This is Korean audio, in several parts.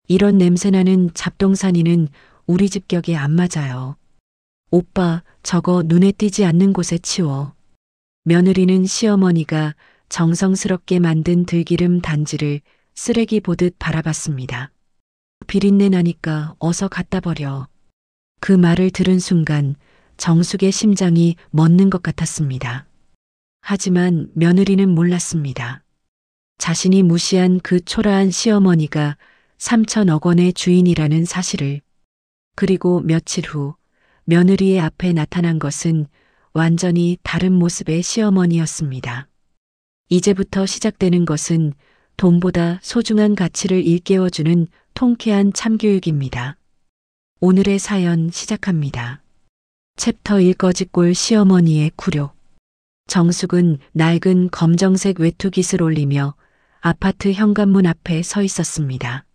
이런 냄새나는 잡동사니는 우리 집 격에 안 맞아요. 오빠, 저거 눈에 띄지 않는 곳에 치워. 며느리는 시어머니가 정성스럽게 만든 들기름 단지를 쓰레기 보듯 바라봤습니다. 비린내 나니까 어서 갖다 버려. 그 말을 들은 순간 정숙의 심장이 멎는 것 같았습니다. 하지만 며느리는 몰랐습니다. 자신이 무시한 그 초라한 시어머니가 3천억 원의 주인이라는 사실을. 그리고 며칠 후 며느리의 앞에 나타난 것은 완전히 다른 모습의 시어머니였습니다. 이제부터 시작되는 것은 돈보다 소중한 가치를 일깨워주는 통쾌한 참교육입니다. 오늘의 사연 시작합니다. 챕터 1 거짓골 시어머니의 굴욕. 정숙은 낡은 검정색 외투깃을 올리며 아파트 현관문 앞에 서 있었습니다.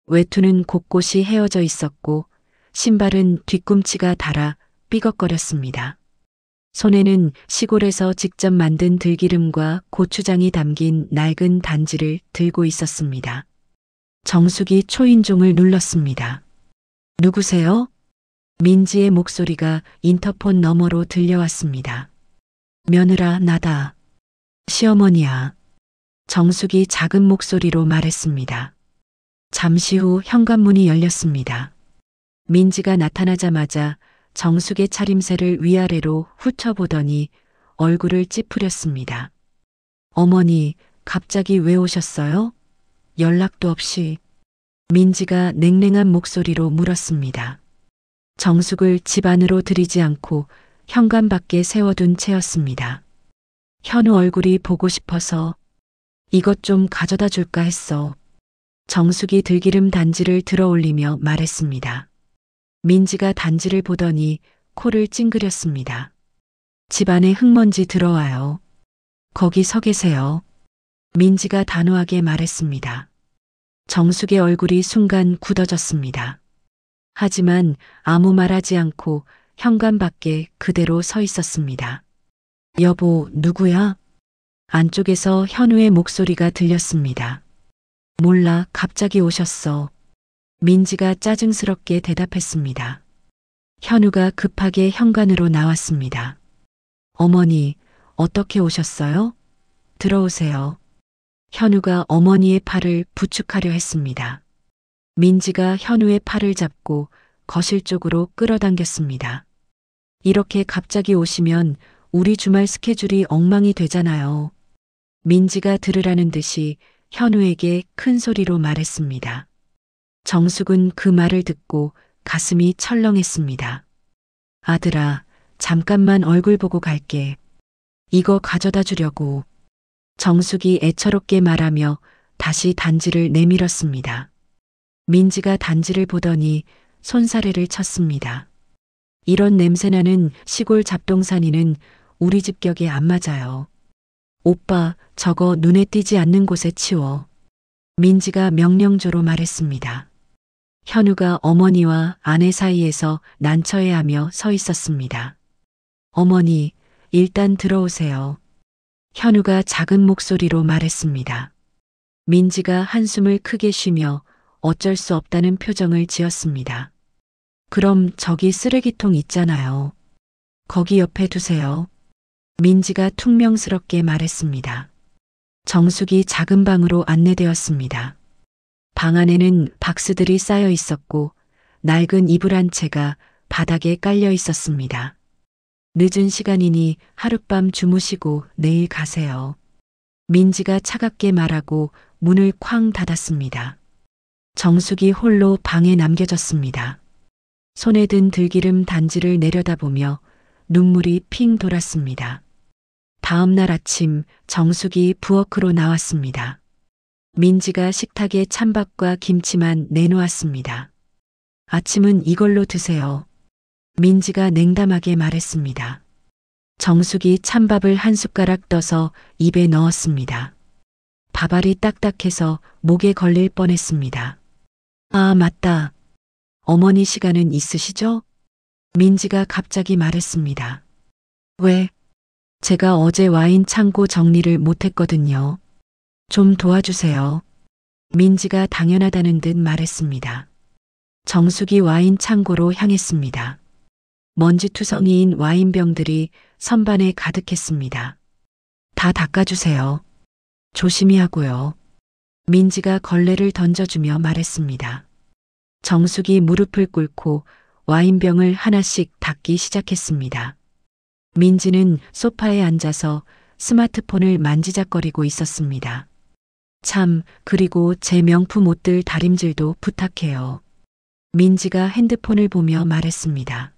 외투는 곳곳이 헤어져 있었고 신발은 뒤꿈치가 닳아 삐걱거렸습니다. 손에는 시골에서 직접 만든 들기름과 고추장이 담긴 낡은 단지를 들고 있었습니다. 정숙이 초인종을 눌렀습니다. 누구세요? 민지의 목소리가 인터폰 너머로 들려왔습니다. 며느라, 나다. 시어머니야. 정숙이 작은 목소리로 말했습니다. 잠시 후 현관문이 열렸습니다. 민지가 나타나자마자 정숙의 차림새를 위아래로 훑어보더니 얼굴을 찌푸렸습니다. 어머니, 갑자기 왜 오셨어요? 연락도 없이. 민지가 냉랭한 목소리로 물었습니다. 정숙을 집 안으로 들이지 않고 현관 밖에 세워둔 채였습니다. 현우 얼굴이 보고 싶어서 이것 좀 가져다 줄까 했어. 정숙이 들기름 단지를 들어 올리며 말했습니다. 민지가 단지를 보더니 코를 찡그렸습니다. 집안에 흙먼지 들어와요. 거기 서 계세요. 민지가 단호하게 말했습니다. 정숙의 얼굴이 순간 굳어졌습니다. 하지만 아무 말하지 않고 현관 밖에 그대로 서 있었습니다. 여보, 누구야? 안쪽에서 현우의 목소리가 들렸습니다. 몰라, 갑자기 오셨어. 민지가 짜증스럽게 대답했습니다. 현우가 급하게 현관으로 나왔습니다. 어머니, 어떻게 오셨어요? 들어오세요. 현우가 어머니의 팔을 부축하려 했습니다. 민지가 현우의 팔을 잡고 거실 쪽으로 끌어당겼습니다. 이렇게 갑자기 오시면 우리 주말 스케줄이 엉망이 되잖아요. 민지가 들으라는 듯이 현우에게 큰 소리로 말했습니다. 정숙은 그 말을 듣고 가슴이 철렁했습니다. 아들아, 잠깐만 얼굴 보고 갈게. 이거 가져다 주려고. 정숙이 애처롭게 말하며 다시 단지를 내밀었습니다. 민지가 단지를 보더니 손사래를 쳤습니다. 이런 냄새나는 시골 잡동사니는 우리 집 격에 안 맞아요. 오빠, 저거 눈에 띄지 않는 곳에 치워. 민지가 명령조로 말했습니다. 현우가 어머니와 아내 사이에서 난처해하며 서 있었습니다. 어머니, 일단 들어오세요. 현우가 작은 목소리로 말했습니다. 민지가 한숨을 크게 쉬며 어쩔 수 없다는 표정을 지었습니다. 그럼 저기 쓰레기통 있잖아요. 거기 옆에 두세요. 민지가 퉁명스럽게 말했습니다. 정숙이 작은 방으로 안내되었습니다. 방 안에는 박스들이 쌓여 있었고 낡은 이불 한 채가 바닥에 깔려 있었습니다. 늦은 시간이니 하룻밤 주무시고 내일 가세요. 민지가 차갑게 말하고 문을 쾅 닫았습니다. 정숙이 홀로 방에 남겨졌습니다. 손에 든 들기름 단지를 내려다보며 눈물이 핑 돌았습니다. 다음 날 아침 정숙이 부엌으로 나왔습니다. 민지가 식탁에 찬밥과 김치만 내놓았습니다. 아침은 이걸로 드세요. 민지가 냉담하게 말했습니다. 정숙이 찬밥을 한 숟가락 떠서 입에 넣었습니다. 밥알이 딱딱해서 목에 걸릴 뻔했습니다. 아, 맞다. 어머니 시간은 있으시죠? 민지가 갑자기 말했습니다. 왜? 제가 어제 와인 창고 정리를 못했거든요. 좀 도와주세요. 민지가 당연하다는 듯 말했습니다. 정숙이 와인 창고로 향했습니다. 먼지투성이인 와인병들이 선반에 가득했습니다. 다 닦아주세요. 조심히 하고요. 민지가 걸레를 던져주며 말했습니다. 정숙이 무릎을 꿇고 와인병을 하나씩 닦기 시작했습니다. 민지는 소파에 앉아서 스마트폰을 만지작거리고 있었습니다. 참, 그리고 제 명품 옷들 다림질도 부탁해요. 민지가 핸드폰을 보며 말했습니다.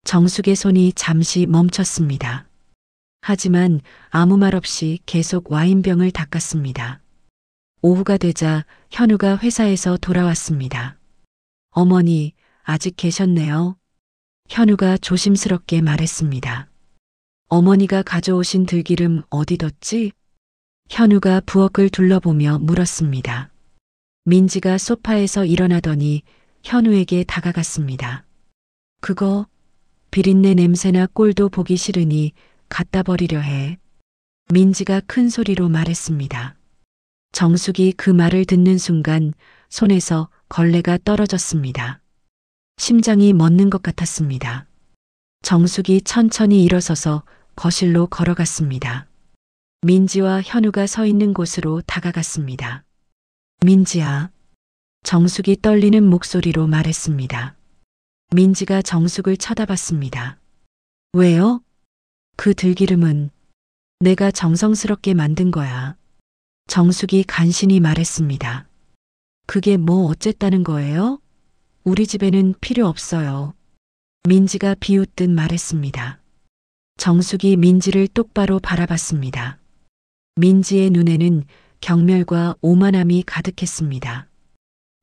정숙의 손이 잠시 멈췄습니다. 하지만 아무 말 없이 계속 와인병을 닦았습니다. 오후가 되자 현우가 회사에서 돌아왔습니다. 어머니, 아직 계셨네요. 현우가 조심스럽게 말했습니다. 어머니가 가져오신 들기름 어디 뒀지? 현우가 부엌을 둘러보며 물었습니다. 민지가 소파에서 일어나더니 현우에게 다가갔습니다. 그거 비린내 냄새나 꼴도 보기 싫으니 갖다 버리려 해. 민지가 큰 소리로 말했습니다. 정숙이 그 말을 듣는 순간 손에서 걸레가 떨어졌습니다. 심장이 멎는 것 같았습니다. 정숙이 천천히 일어서서 거실로 걸어갔습니다. 민지와 현우가 서 있는 곳으로 다가갔습니다. 민지야. 정숙이 떨리는 목소리로 말했습니다. 민지가 정숙을 쳐다봤습니다. 왜요? 그 들기름은 내가 정성스럽게 만든 거야. 정숙이 간신히 말했습니다. 그게 뭐 어쨌다는 거예요? 우리 집에는 필요 없어요. 민지가 비웃듯 말했습니다. 정숙이 민지를 똑바로 바라봤습니다. 민지의 눈에는 경멸과 오만함이 가득했습니다.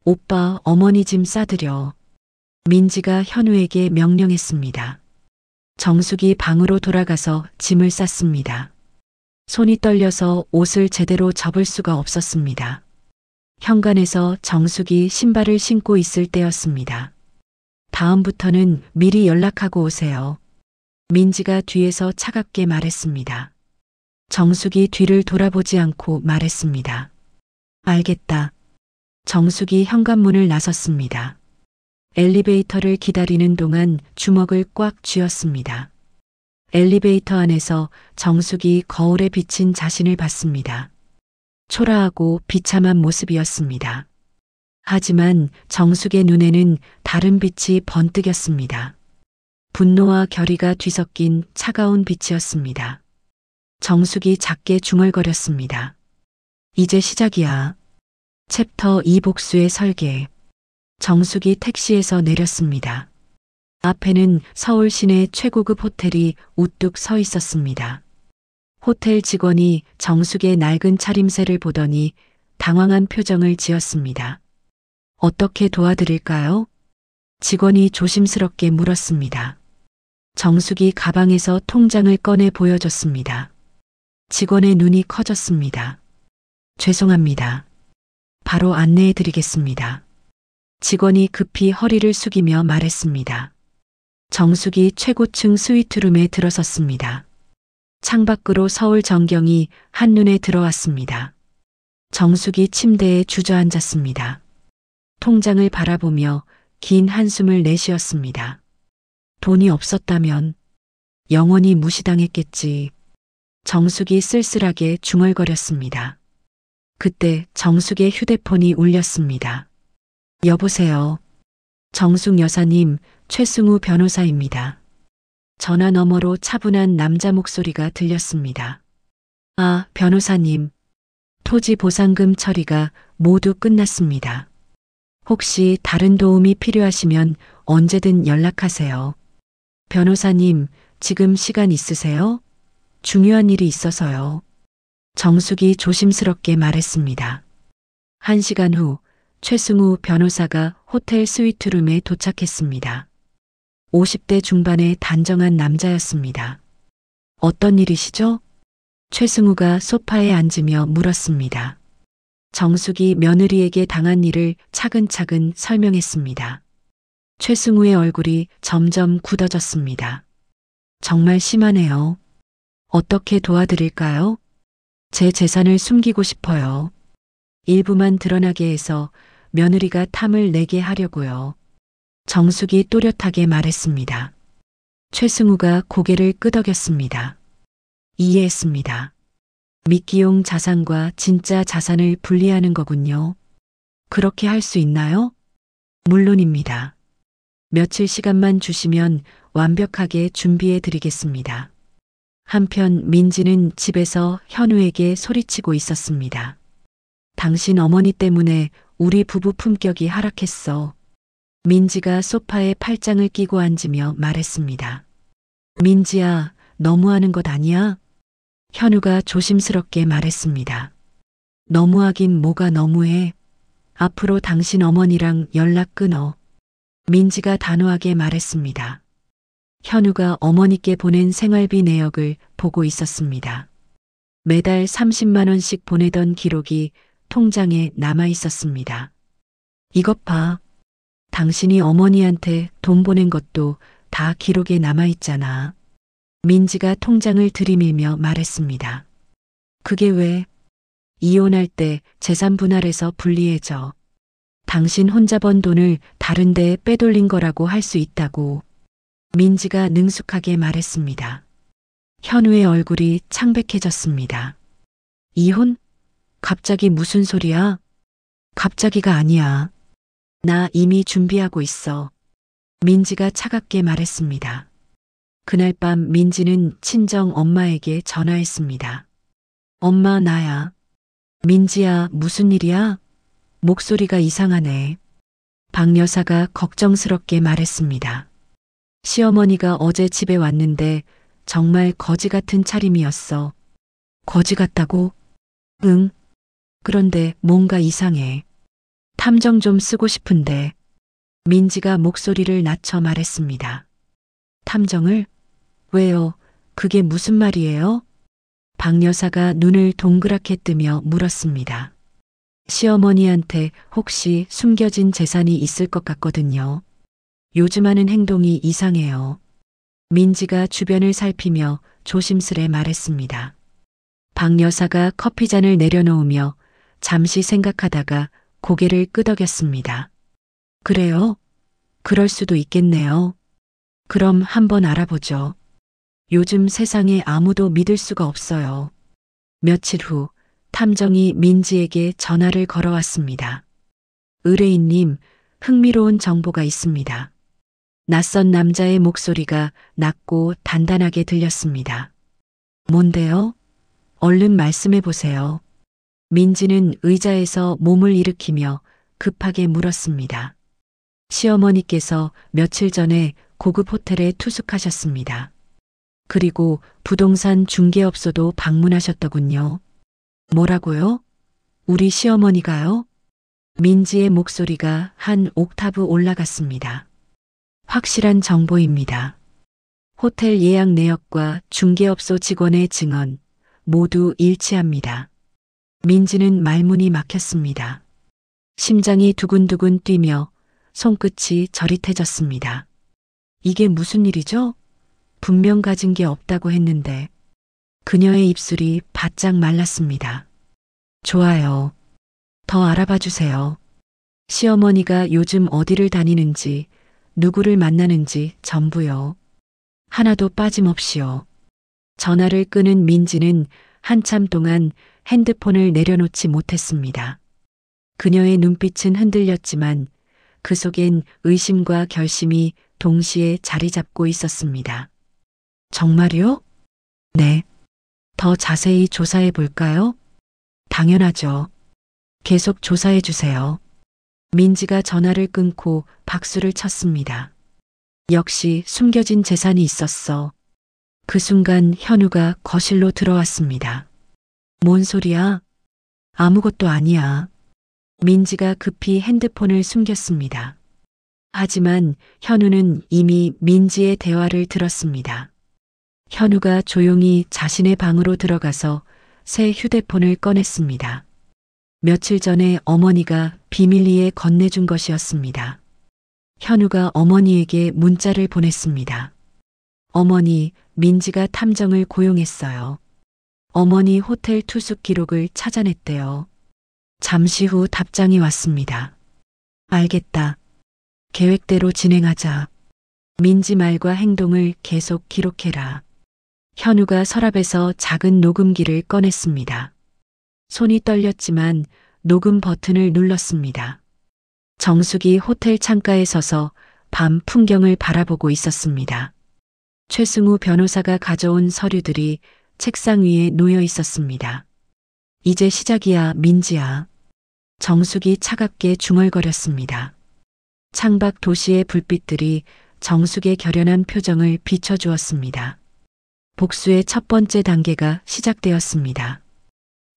오빠, 어머니 짐 싸드려. 민지가 현우에게 명령했습니다. 정숙이 방으로 돌아가서 짐을 쌌습니다. 손이 떨려서 옷을 제대로 접을 수가 없었습니다. 현관에서 정숙이 신발을 신고 있을 때였습니다. 다음부터는 미리 연락하고 오세요. 민지가 뒤에서 차갑게 말했습니다. 정숙이 뒤를 돌아보지 않고 말했습니다. 알겠다. 정숙이 현관문을 나섰습니다. 엘리베이터를 기다리는 동안 주먹을 꽉 쥐었습니다. 엘리베이터 안에서 정숙이 거울에 비친 자신을 봤습니다. 초라하고 비참한 모습이었습니다. 하지만 정숙의 눈에는 다른 빛이 번뜩였습니다. 분노와 결의가 뒤섞인 차가운 빛이었습니다. 정숙이 작게 중얼거렸습니다. 이제 시작이야. 챕터 2 복수의 설계. 정숙이 택시에서 내렸습니다. 앞에는 서울 시내 최고급 호텔이 우뚝 서 있었습니다. 호텔 직원이 정숙의 낡은 차림새를 보더니 당황한 표정을 지었습니다. 어떻게 도와드릴까요? 직원이 조심스럽게 물었습니다. 정숙이 가방에서 통장을 꺼내 보여줬습니다. 직원의 눈이 커졌습니다. 죄송합니다. 바로 안내해 드리겠습니다. 직원이 급히 허리를 숙이며 말했습니다. 정숙이 최고층 스위트룸에 들어섰습니다. 창밖으로 서울 전경이 한눈에 들어왔습니다. 정숙이 침대에 주저앉았습니다. 통장을 바라보며 긴 한숨을 내쉬었습니다. 돈이 없었다면 영원히 무시당했겠지. 정숙이 쓸쓸하게 중얼거렸습니다. 그때 정숙의 휴대폰이 울렸습니다. 여보세요. 정숙 여사님, 최승우 변호사입니다. 전화 너머로 차분한 남자 목소리가 들렸습니다. 아, 변호사님. 토지 보상금 처리가 모두 끝났습니다. 혹시 다른 도움이 필요하시면 언제든 연락하세요. 변호사님, 지금 시간 있으세요? 중요한 일이 있어서요. 정숙이 조심스럽게 말했습니다. 1시간 후 최승우 변호사가 호텔 스위트룸에 도착했습니다. 50대 중반의 단정한 남자였습니다. 어떤 일이시죠? 최승우가 소파에 앉으며 물었습니다. 정숙이 며느리에게 당한 일을 차근차근 설명했습니다. 최승우의 얼굴이 점점 굳어졌습니다. 정말 심하네요. 어떻게 도와드릴까요? 제 재산을 숨기고 싶어요. 일부만 드러나게 해서 며느리가 탐을 내게 하려고요. 정숙이 또렷하게 말했습니다. 최승우가 고개를 끄덕였습니다. 이해했습니다. 미끼용 자산과 진짜 자산을 분리하는 거군요. 그렇게 할 수 있나요? 물론입니다. 며칠 시간만 주시면 완벽하게 준비해 드리겠습니다. 한편 민지는 집에서 현우에게 소리치고 있었습니다. 당신 어머니 때문에 우리 부부 품격이 하락했어. 민지가 소파에 팔짱을 끼고 앉으며 말했습니다. 민지야, 너무하는 것 아니야? 현우가 조심스럽게 말했습니다. 너무하긴 뭐가 너무해. 앞으로 당신 어머니랑 연락 끊어. 민지가 단호하게 말했습니다. 현우가 어머니께 보낸 생활비 내역을 보고 있었습니다. 매달 30만 원씩 보내던 기록이 통장에 남아 있었습니다. 이것 봐. 당신이 어머니한테 돈 보낸 것도 다 기록에 남아 있잖아. 민지가 통장을 들이밀며 말했습니다. 그게 왜? 이혼할 때 재산 분할해서 분리해줘. 당신 혼자 번 돈을 다른 데에 빼돌린 거라고 할 수 있다고. 민지가 능숙하게 말했습니다. 현우의 얼굴이 창백해졌습니다. 이혼? 갑자기 무슨 소리야? 갑자기가 아니야. 나 이미 준비하고 있어. 민지가 차갑게 말했습니다. 그날 밤 민지는 친정 엄마에게 전화했습니다. 엄마, 나야. 민지야, 무슨 일이야? 목소리가 이상하네. 박 여사가 걱정스럽게 말했습니다. 시어머니가 어제 집에 왔는데 정말 거지 같은 차림이었어. 거지 같다고? 응. 그런데 뭔가 이상해. 탐정 좀 쓰고 싶은데. 민지가 목소리를 낮춰 말했습니다. 탐정을? 왜요? 그게 무슨 말이에요? 박 여사가 눈을 동그랗게 뜨며 물었습니다. 시어머니한테 혹시 숨겨진 재산이 있을 것 같거든요. 요즘 하는 행동이 이상해요. 민지가 주변을 살피며 조심스레 말했습니다. 박 여사가 커피잔을 내려놓으며 잠시 생각하다가 고개를 끄덕였습니다. 그래요? 그럴 수도 있겠네요. 그럼 한번 알아보죠. 요즘 세상에 아무도 믿을 수가 없어요. 며칠 후 탐정이 민지에게 전화를 걸어왔습니다. 의뢰인님, 흥미로운 정보가 있습니다. 낯선 남자의 목소리가 낮고 단단하게 들렸습니다. 뭔데요? 얼른 말씀해 보세요. 민지는 의자에서 몸을 일으키며 급하게 물었습니다. 시어머니께서 며칠 전에 고급 호텔에 투숙하셨습니다. 그리고 부동산 중개업소도 방문하셨더군요. 뭐라고요? 우리 시어머니가요? 민지의 목소리가 한 옥타브 올라갔습니다. 확실한 정보입니다. 호텔 예약 내역과 중개업소 직원의 증언 모두 일치합니다. 민지는 말문이 막혔습니다. 심장이 두근두근 뛰며 손끝이 저릿해졌습니다. 이게 무슨 일이죠? 분명 가진 게 없다고 했는데. 그녀의 입술이 바짝 말랐습니다. 좋아요. 더 알아봐 주세요. 시어머니가 요즘 어디를 다니는지, 누구를 만나는지 전부요. 하나도 빠짐없이요. 전화를 끄는 민지는 한참 동안 핸드폰을 내려놓지 못했습니다. 그녀의 눈빛은 흔들렸지만 그 속엔 의심과 결심이 동시에 자리 잡고 있었습니다. 정말요? 네. 더 자세히 조사해 볼까요? 당연하죠. 계속 조사해 주세요. 민지가 전화를 끊고 박수를 쳤습니다. 역시 숨겨진 재산이 있었어. 그 순간 현우가 거실로 들어왔습니다. 뭔 소리야? 아무것도 아니야. 민지가 급히 핸드폰을 숨겼습니다. 하지만 현우는 이미 민지의 대화를 들었습니다. 현우가 조용히 자신의 방으로 들어가서 새 휴대폰을 꺼냈습니다. 며칠 전에 어머니가 비밀리에 건네준 것이었습니다. 현우가 어머니에게 문자를 보냈습니다. 어머니, 민지가 탐정을 고용했어요. 어머니 호텔 투숙 기록을 찾아냈대요. 잠시 후 답장이 왔습니다. 알겠다. 계획대로 진행하자. 민지 말과 행동을 계속 기록해라. 현우가 서랍에서 작은 녹음기를 꺼냈습니다. 손이 떨렸지만 녹음 버튼을 눌렀습니다. 정숙이 호텔 창가에 서서 밤 풍경을 바라보고 있었습니다. 최승우 변호사가 가져온 서류들이 책상 위에 놓여 있었습니다. 이제 시작이야, 민지야. 정숙이 차갑게 중얼거렸습니다. 창밖 도시의 불빛들이 정숙의 결연한 표정을 비춰주었습니다. 복수의 첫 번째 단계가 시작되었습니다.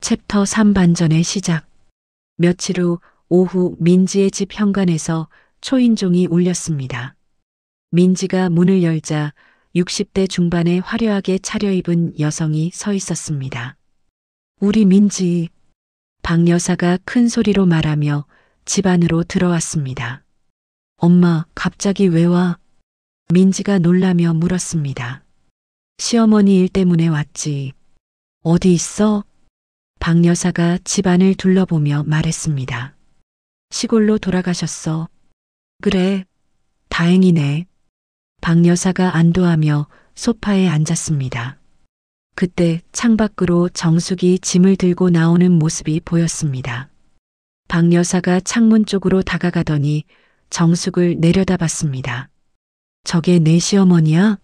챕터 3 반전의 시작. 며칠 후 오후 민지의 집 현관에서 초인종이 울렸습니다. 민지가 문을 열자 60대 중반의 화려하게 차려입은 여성이 서 있었습니다. 우리 민지. 박 여사가 큰 소리로 말하며 집 안으로 들어왔습니다. 엄마, 갑자기 왜 와? 민지가 놀라며 물었습니다. 시어머니 일 때문에 왔지. 어디 있어? 박 여사가 집 안을 둘러보며 말했습니다. 시골로 돌아가셨어. 그래, 다행이네. 박 여사가 안도하며 소파에 앉았습니다. 그때 창밖으로 정숙이 짐을 들고 나오는 모습이 보였습니다. 박 여사가 창문 쪽으로 다가가더니 정숙을 내려다봤습니다. 저게 내 시어머니야?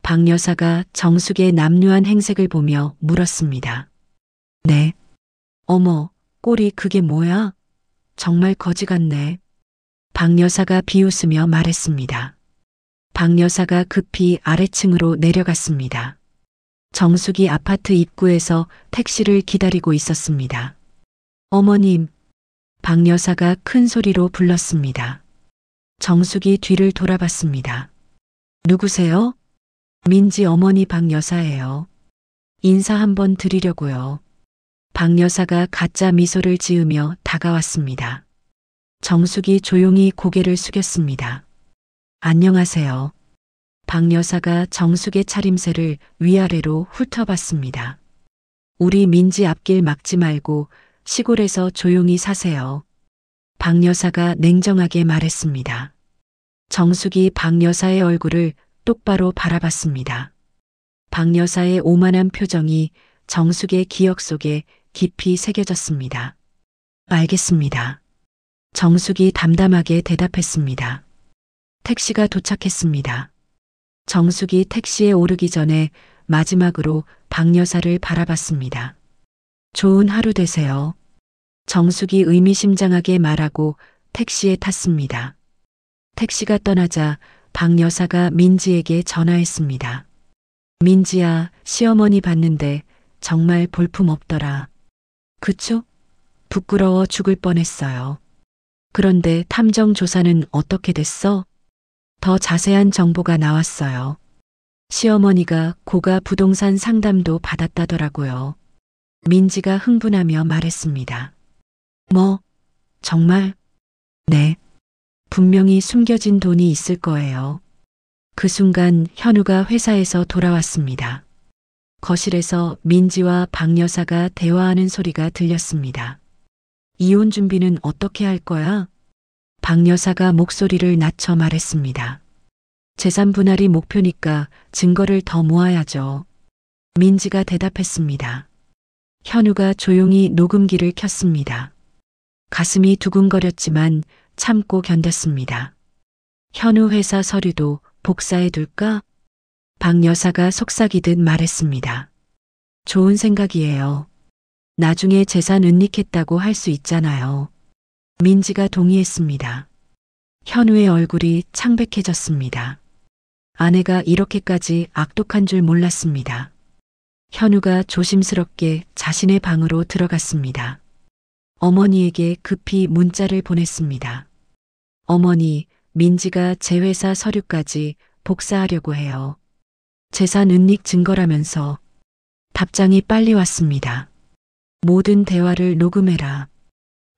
박 여사가 정숙의 남루한 행색을 보며 물었습니다. 네. 어머, 꼴이 그게 뭐야? 정말 거지 같네. 박 여사가 비웃으며 말했습니다. 박 여사가 급히 아래층으로 내려갔습니다. 정숙이 아파트 입구에서 택시를 기다리고 있었습니다. 어머님, 박 여사가 큰 소리로 불렀습니다. 정숙이 뒤를 돌아봤습니다. 누구세요? 민지 어머니 박 여사예요. 인사 한번 드리려고요. 박 여사가 가짜 미소를 지으며 다가왔습니다. 정숙이 조용히 고개를 숙였습니다. 안녕하세요. 박 여사가 정숙의 차림새를 위아래로 훑어봤습니다. 우리 민지 앞길 막지 말고 시골에서 조용히 사세요. 박 여사가 냉정하게 말했습니다. 정숙이 박 여사의 얼굴을 똑바로 바라봤습니다. 박 여사의 오만한 표정이 정숙의 기억 속에 깊이 새겨졌습니다. 알겠습니다. 정숙이 담담하게 대답했습니다. 택시가 도착했습니다. 정숙이 택시에 오르기 전에 마지막으로 박 여사를 바라봤습니다. 좋은 하루 되세요. 정숙이 의미심장하게 말하고 택시에 탔습니다. 택시가 떠나자 박 여사가 민지에게 전화했습니다. 민지야, 시어머니 봤는데 정말 볼품없더라. 그쵸? 부끄러워 죽을 뻔했어요. 그런데 탐정 조사는 어떻게 됐어? 더 자세한 정보가 나왔어요. 시어머니가 고가 부동산 상담도 받았다더라고요. 민지가 흥분하며 말했습니다. 뭐? 정말? 네. 분명히 숨겨진 돈이 있을 거예요. 그 순간 현우가 회사에서 돌아왔습니다. 거실에서 민지와 박 여사가 대화하는 소리가 들렸습니다. 이혼 준비는 어떻게 할 거야? 박 여사가 목소리를 낮춰 말했습니다. 재산 분할이 목표니까 증거를 더 모아야죠. 민지가 대답했습니다. 현우가 조용히 녹음기를 켰습니다. 가슴이 두근거렸지만 참고 견뎠습니다. 현우 회사 서류도 복사해둘까? 박 여사가 속삭이듯 말했습니다. 좋은 생각이에요. 나중에 재산 은닉했다고 할 수 있잖아요. 민지가 동의했습니다. 현우의 얼굴이 창백해졌습니다. 아내가 이렇게까지 악독한 줄 몰랐습니다. 현우가 조심스럽게 자신의 방으로 들어갔습니다. 어머니에게 급히 문자를 보냈습니다. 어머니, 민지가 제 회사 서류까지 복사하려고 해요. 재산 은닉 증거라면서. 답장이 빨리 왔습니다. 모든 대화를 녹음해라.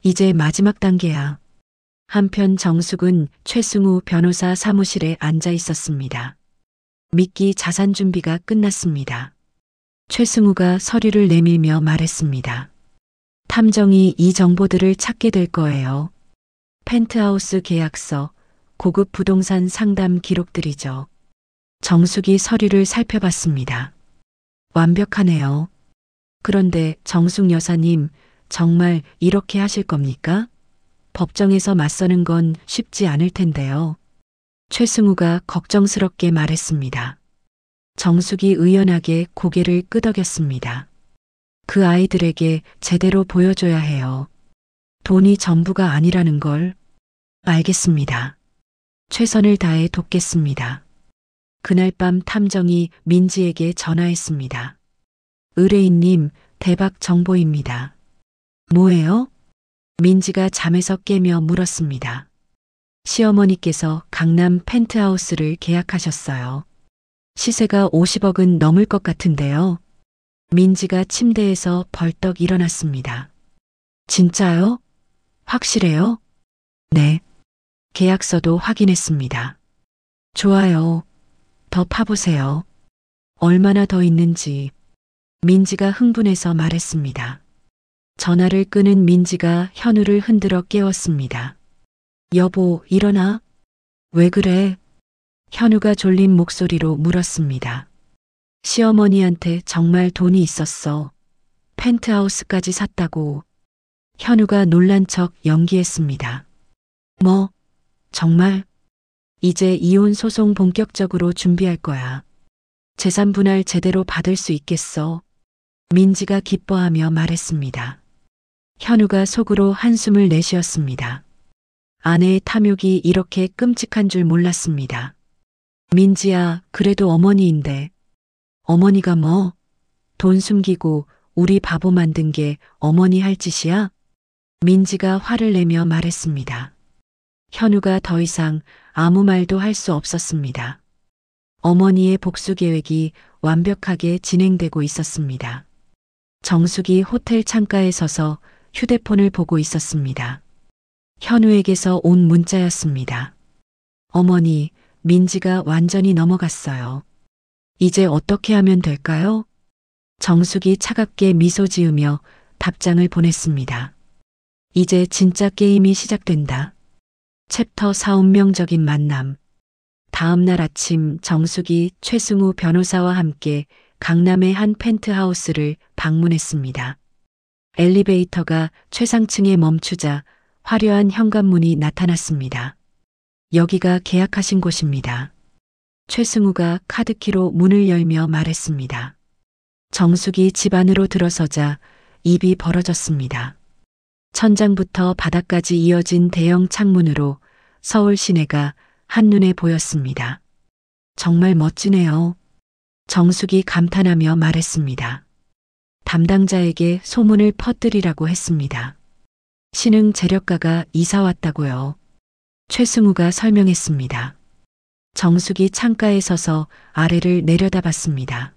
이제 마지막 단계야. 한편 정숙은 최승우 변호사 사무실에 앉아 있었습니다. 미끼 자산 준비가 끝났습니다. 최승우가 서류를 내밀며 말했습니다. 탐정이 이 정보들을 찾게 될 거예요. 펜트하우스 계약서, 고급 부동산 상담 기록들이죠. 정숙이 서류를 살펴봤습니다. 완벽하네요. 그런데 정숙 여사님, 정말 이렇게 하실 겁니까? 법정에서 맞서는 건 쉽지 않을 텐데요. 최승우가 걱정스럽게 말했습니다. 정숙이 의연하게 고개를 끄덕였습니다. 그 아이들에게 제대로 보여줘야 해요. 돈이 전부가 아니라는 걸. 알겠습니다. 최선을 다해 돕겠습니다. 그날 밤 탐정이 민지에게 전화했습니다. 의뢰인님, 대박 정보입니다. 뭐예요? 민지가 잠에서 깨며 물었습니다. 시어머니께서 강남 펜트하우스를 계약하셨어요. 시세가 50억은 넘을 것 같은데요. 민지가 침대에서 벌떡 일어났습니다. 진짜요? 확실해요? 네. 계약서도 확인했습니다. 좋아요. 더 파보세요. 얼마나 더 있는지. 민지가 흥분해서 말했습니다. 전화를 끄는 민지가 현우를 흔들어 깨웠습니다. 여보, 일어나. 왜 그래? 현우가 졸린 목소리로 물었습니다. 시어머니한테 정말 돈이 있었어. 펜트하우스까지 샀다고. 현우가 놀란 척 연기했습니다. 뭐? 정말? 이제 이혼 소송 본격적으로 준비할 거야. 재산 분할 제대로 받을 수 있겠어. 민지가 기뻐하며 말했습니다. 현우가 속으로 한숨을 내쉬었습니다. 아내의 탐욕이 이렇게 끔찍한 줄 몰랐습니다. 민지야, 그래도 어머니인데. 어머니가 뭐? 돈 숨기고 우리 바보 만든 게 어머니 할 짓이야? 민지가 화를 내며 말했습니다. 현우가 더 이상 아무 말도 할 수 없었습니다. 어머니의 복수 계획이 완벽하게 진행되고 있었습니다. 정숙이 호텔 창가에 서서 휴대폰을 보고 있었습니다. 현우에게서 온 문자였습니다. 어머니, 민지가 완전히 넘어갔어요. 이제 어떻게 하면 될까요? 정숙이 차갑게 미소 지으며 답장을 보냈습니다. 이제 진짜 게임이 시작된다. 챕터 4 운명적인 만남. 다음 날 아침 정숙이 최승우 변호사와 함께 강남의 한 펜트하우스를 방문했습니다. 엘리베이터가 최상층에 멈추자 화려한 현관문이 나타났습니다. 여기가 계약하신 곳입니다. 최승우가 카드키로 문을 열며 말했습니다. 정숙이 집 안으로 들어서자 입이 벌어졌습니다. 천장부터 바닥까지 이어진 대형 창문으로 서울 시내가 한눈에 보였습니다. 정말 멋지네요. 정숙이 감탄하며 말했습니다. 담당자에게 소문을 퍼뜨리라고 했습니다. 신흥 재력가가 이사 왔다고요. 최승우가 설명했습니다. 정숙이 창가에 서서 아래를 내려다봤습니다.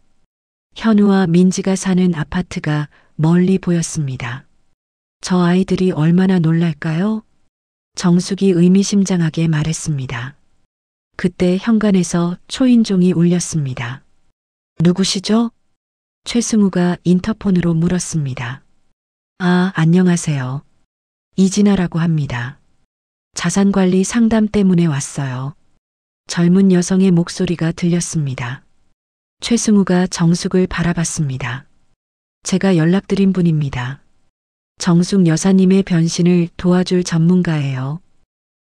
현우와 민지가 사는 아파트가 멀리 보였습니다. 저 아이들이 얼마나 놀랄까요? 정숙이 의미심장하게 말했습니다. 그때 현관에서 초인종이 울렸습니다. 누구시죠? 최승우가 인터폰으로 물었습니다. 아, 안녕하세요. 이진아라고 합니다. 자산관리 상담 때문에 왔어요. 젊은 여성의 목소리가 들렸습니다. 최승우가 정숙을 바라봤습니다. 제가 연락드린 분입니다. 정숙 여사님의 변신을 도와줄 전문가예요.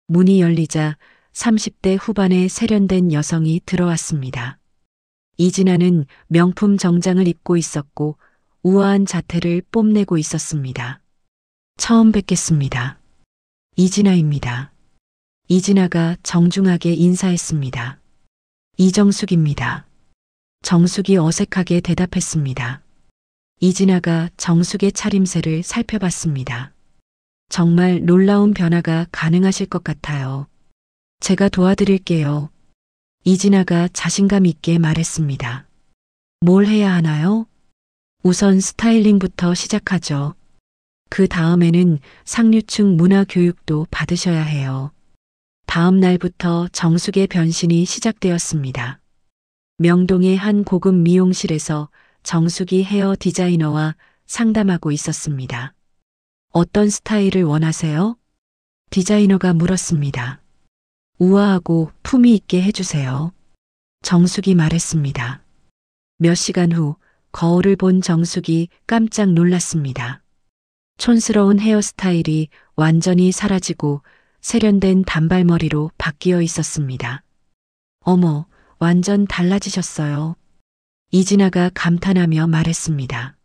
문이 열리자 30대 후반의 세련된 여성이 들어왔습니다. 이진아는 명품 정장을 입고 있었고 우아한 자태를 뽐내고 있었습니다. 처음 뵙겠습니다. 이진아입니다. 이진아가 정중하게 인사했습니다. 이정숙입니다. 정숙이 어색하게 대답했습니다. 이진아가 정숙의 차림새를 살펴봤습니다. 정말 놀라운 변화가 가능하실 것 같아요. 제가 도와드릴게요. 이진아가 자신감 있게 말했습니다. 뭘 해야 하나요? 우선 스타일링부터 시작하죠. 그 다음에는 상류층 문화 교육도 받으셔야 해요. 다음 날부터 정숙의 변신이 시작되었습니다. 명동의 한 고급 미용실에서 정숙이 헤어 디자이너와 상담하고 있었습니다. 어떤 스타일을 원하세요? 디자이너가 물었습니다. 우아하고 품위 있게 해주세요. 정숙이 말했습니다. 몇 시간 후 거울을 본 정숙이 깜짝 놀랐습니다. 촌스러운 헤어스타일이 완전히 사라지고 세련된 단발머리로 바뀌어 있었습니다. 어머, 완전 달라지셨어요. 이진아가 감탄하며 말했습니다.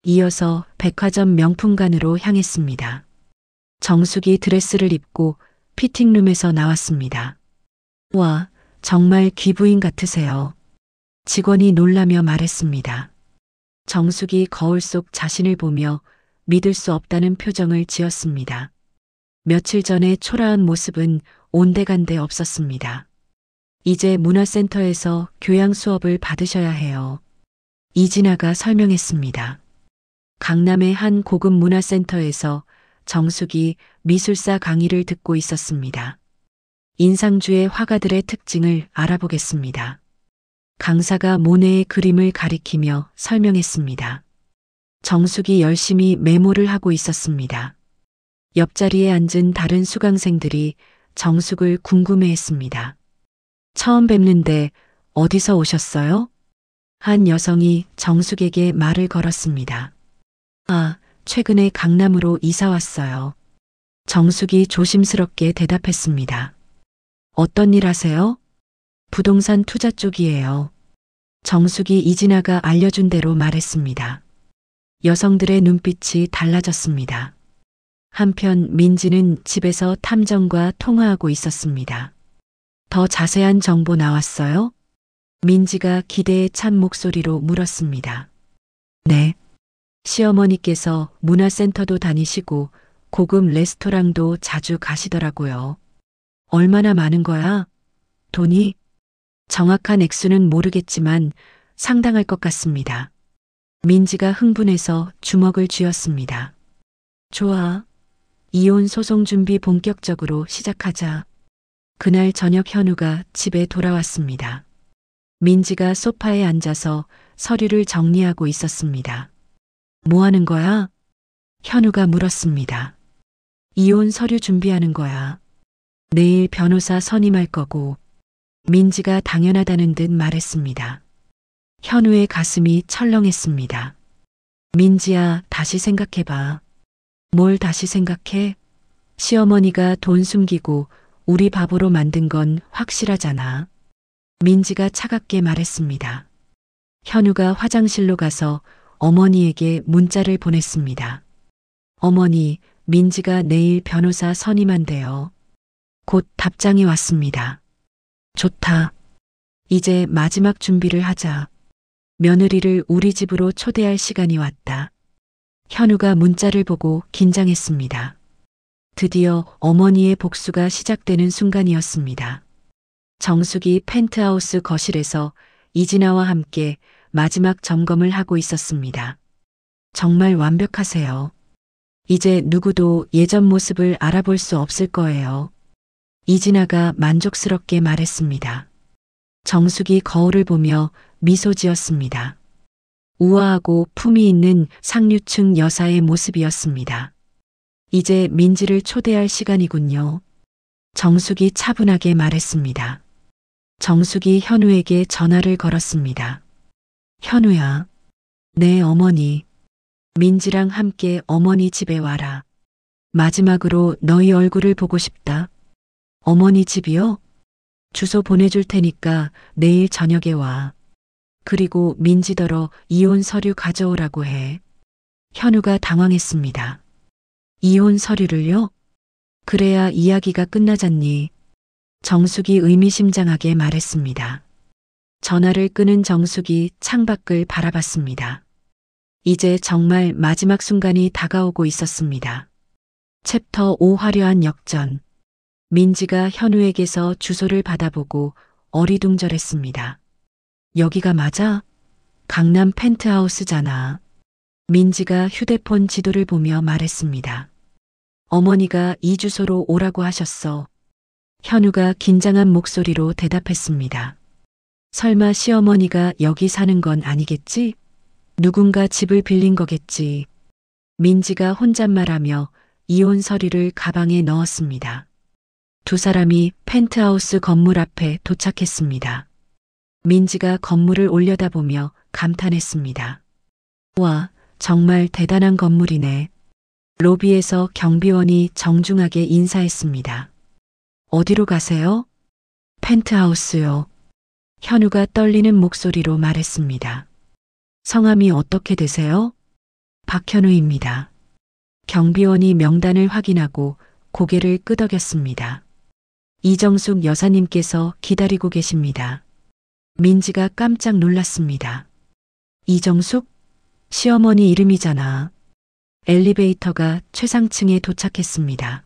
이어서 백화점 명품관으로 향했습니다. 정숙이 드레스를 입고 피팅룸에서 나왔습니다. 와, 정말 귀부인 같으세요. 직원이 놀라며 말했습니다. 정숙이 거울 속 자신을 보며 믿을 수 없다는 표정을 지었습니다. 며칠 전의 초라한 모습은 온데간데 없었습니다. 이제 문화센터에서 교양 수업을 받으셔야 해요. 이진아가 설명했습니다. 강남의 한 고급 문화센터에서 정숙이 미술사 강의를 듣고 있었습니다. 인상주의 화가들의 특징을 알아보겠습니다. 강사가 모네의 그림을 가리키며 설명했습니다. 정숙이 열심히 메모를 하고 있었습니다. 옆자리에 앉은 다른 수강생들이 정숙을 궁금해했습니다. 처음 뵙는데 어디서 오셨어요? 한 여성이 정숙에게 말을 걸었습니다. 아, 최근에 강남으로 이사 왔어요. 정숙이 조심스럽게 대답했습니다. 어떤 일 하세요? 부동산 투자 쪽이에요. 정숙이 이진아가 알려준 대로 말했습니다. 여성들의 눈빛이 달라졌습니다. 한편 민지는 집에서 탐정과 통화하고 있었습니다. 더 자세한 정보 나왔어요? 민지가 기대에 찬 목소리로 물었습니다. 네. 시어머니께서 문화센터도 다니시고 고급 레스토랑도 자주 가시더라고요. 얼마나 많은 거야? 돈이? 정확한 액수는 모르겠지만 상당할 것 같습니다. 민지가 흥분해서 주먹을 쥐었습니다. 좋아. 이혼 소송 준비 본격적으로 시작하자. 그날 저녁 현우가 집에 돌아왔습니다. 민지가 소파에 앉아서 서류를 정리하고 있었습니다. 뭐 하는 거야? 현우가 물었습니다. 이혼 서류 준비하는 거야. 내일 변호사 선임할 거고. 민지가 당연하다는 듯 말했습니다. 현우의 가슴이 철렁했습니다. 민지야, 다시 생각해봐. 뭘 다시 생각해? 시어머니가 돈 숨기고 우리 바보로 만든 건 확실하잖아. 민지가 차갑게 말했습니다. 현우가 화장실로 가서 어머니에게 문자를 보냈습니다. 어머니, 민지가 내일 변호사 선임한대요. 곧 답장이 왔습니다. 좋다. 이제 마지막 준비를 하자. 며느리를 우리 집으로 초대할 시간이 왔다. 현우가 문자를 보고 긴장했습니다. 드디어 어머니의 복수가 시작되는 순간이었습니다. 정숙이 펜트하우스 거실에서 이진아와 함께 마지막 점검을 하고 있었습니다. 정말 완벽하세요. 이제 누구도 예전 모습을 알아볼 수 없을 거예요. 이진아가 만족스럽게 말했습니다. 정숙이 거울을 보며 미소 지었습니다. 우아하고 품위 있는 상류층 여사의 모습이었습니다. 이제 민지를 초대할 시간이군요. 정숙이 차분하게 말했습니다. 정숙이 현우에게 전화를 걸었습니다. 현우야. 네, 어머니. 민지랑 함께 어머니 집에 와라. 마지막으로 너희 얼굴을 보고 싶다. 어머니 집이요? 주소 보내줄 테니까 내일 저녁에 와. 그리고 민지더러 이혼 서류 가져오라고 해. 현우가 당황했습니다. 이혼 서류를요? 그래야 이야기가 끝나잖니. 정숙이 의미심장하게 말했습니다. 전화를 끊은 정숙이 창밖을 바라봤습니다. 이제 정말 마지막 순간이 다가오고 있었습니다. 챕터 5 화려한 역전. 민지가 현우에게서 주소를 받아보고 어리둥절했습니다. 여기가 맞아? 강남 펜트하우스잖아. 민지가 휴대폰 지도를 보며 말했습니다. 어머니가 이 주소로 오라고 하셨어. 현우가 긴장한 목소리로 대답했습니다. 설마 시어머니가 여기 사는 건 아니겠지? 누군가 집을 빌린 거겠지. 민지가 혼잣말하며 이혼 서류를 가방에 넣었습니다. 두 사람이 펜트하우스 건물 앞에 도착했습니다. 민지가 건물을 올려다보며 감탄했습니다. 와, 정말 대단한 건물이네. 로비에서 경비원이 정중하게 인사했습니다. 어디로 가세요? 펜트하우스요. 현우가 떨리는 목소리로 말했습니다. 성함이 어떻게 되세요? 박현우입니다. 경비원이 명단을 확인하고 고개를 끄덕였습니다. 이정숙 여사님께서 기다리고 계십니다. 민지가 깜짝 놀랐습니다. 이정숙? 시어머니 이름이잖아. 엘리베이터가 최상층에 도착했습니다.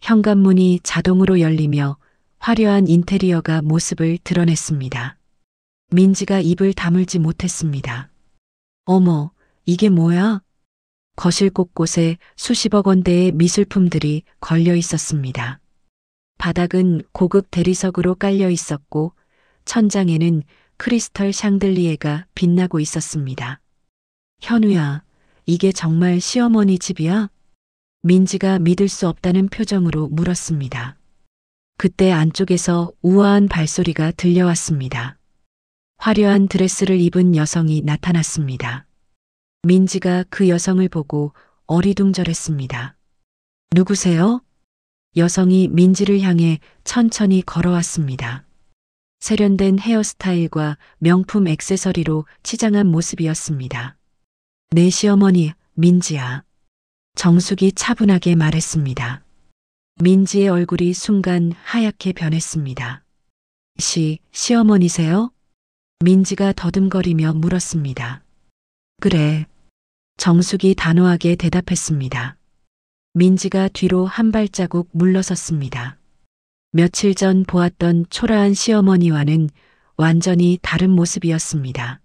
현관문이 자동으로 열리며 화려한 인테리어가 모습을 드러냈습니다. 민지가 입을 다물지 못했습니다. 어머, 이게 뭐야? 거실 곳곳에 수십억 원대의 미술품들이 걸려 있었습니다. 바닥은 고급 대리석으로 깔려 있었고 천장에는 크리스털 샹들리에가 빛나고 있었습니다. 현우야, 이게 정말 시어머니 집이야? 민지가 믿을 수 없다는 표정으로 물었습니다. 그때 안쪽에서 우아한 발소리가 들려왔습니다. 화려한 드레스를 입은 여성이 나타났습니다. 민지가 그 여성을 보고 어리둥절했습니다. 누구세요? 여성이 민지를 향해 천천히 걸어왔습니다. 세련된 헤어스타일과 명품 액세서리로 치장한 모습이었습니다. 내 시어머니, 민지야. 정숙이 차분하게 말했습니다. 민지의 얼굴이 순간 하얗게 변했습니다. 시어머니세요? 민지가 더듬거리며 물었습니다. 그래. 정숙이 단호하게 대답했습니다. 민지가 뒤로 한 발자국 물러섰습니다. 며칠 전 보았던 초라한 시어머니와는 완전히 다른 모습이었습니다.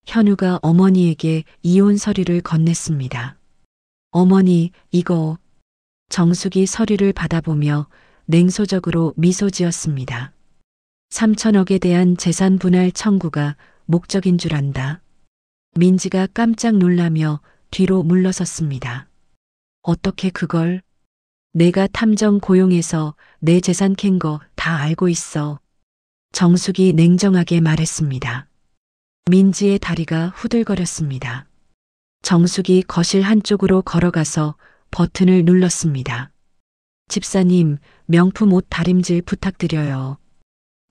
현우가 어머니에게 이혼 서류를 건넸습니다. 어머니, 이거. 정숙이 서류를 받아보며 냉소적으로 미소 지었습니다. 3천억에 대한 재산 분할 청구가 목적인 줄 안다. 민지가 깜짝 놀라며 뒤로 물러섰습니다. 어떻게 그걸? 내가 탐정 고용해서 내 재산 캔 거 다 알고 있어. 정숙이 냉정하게 말했습니다. 민지의 다리가 후들거렸습니다. 정숙이 거실 한쪽으로 걸어가서 버튼을 눌렀습니다. 집사님, 명품 옷 다림질 부탁드려요.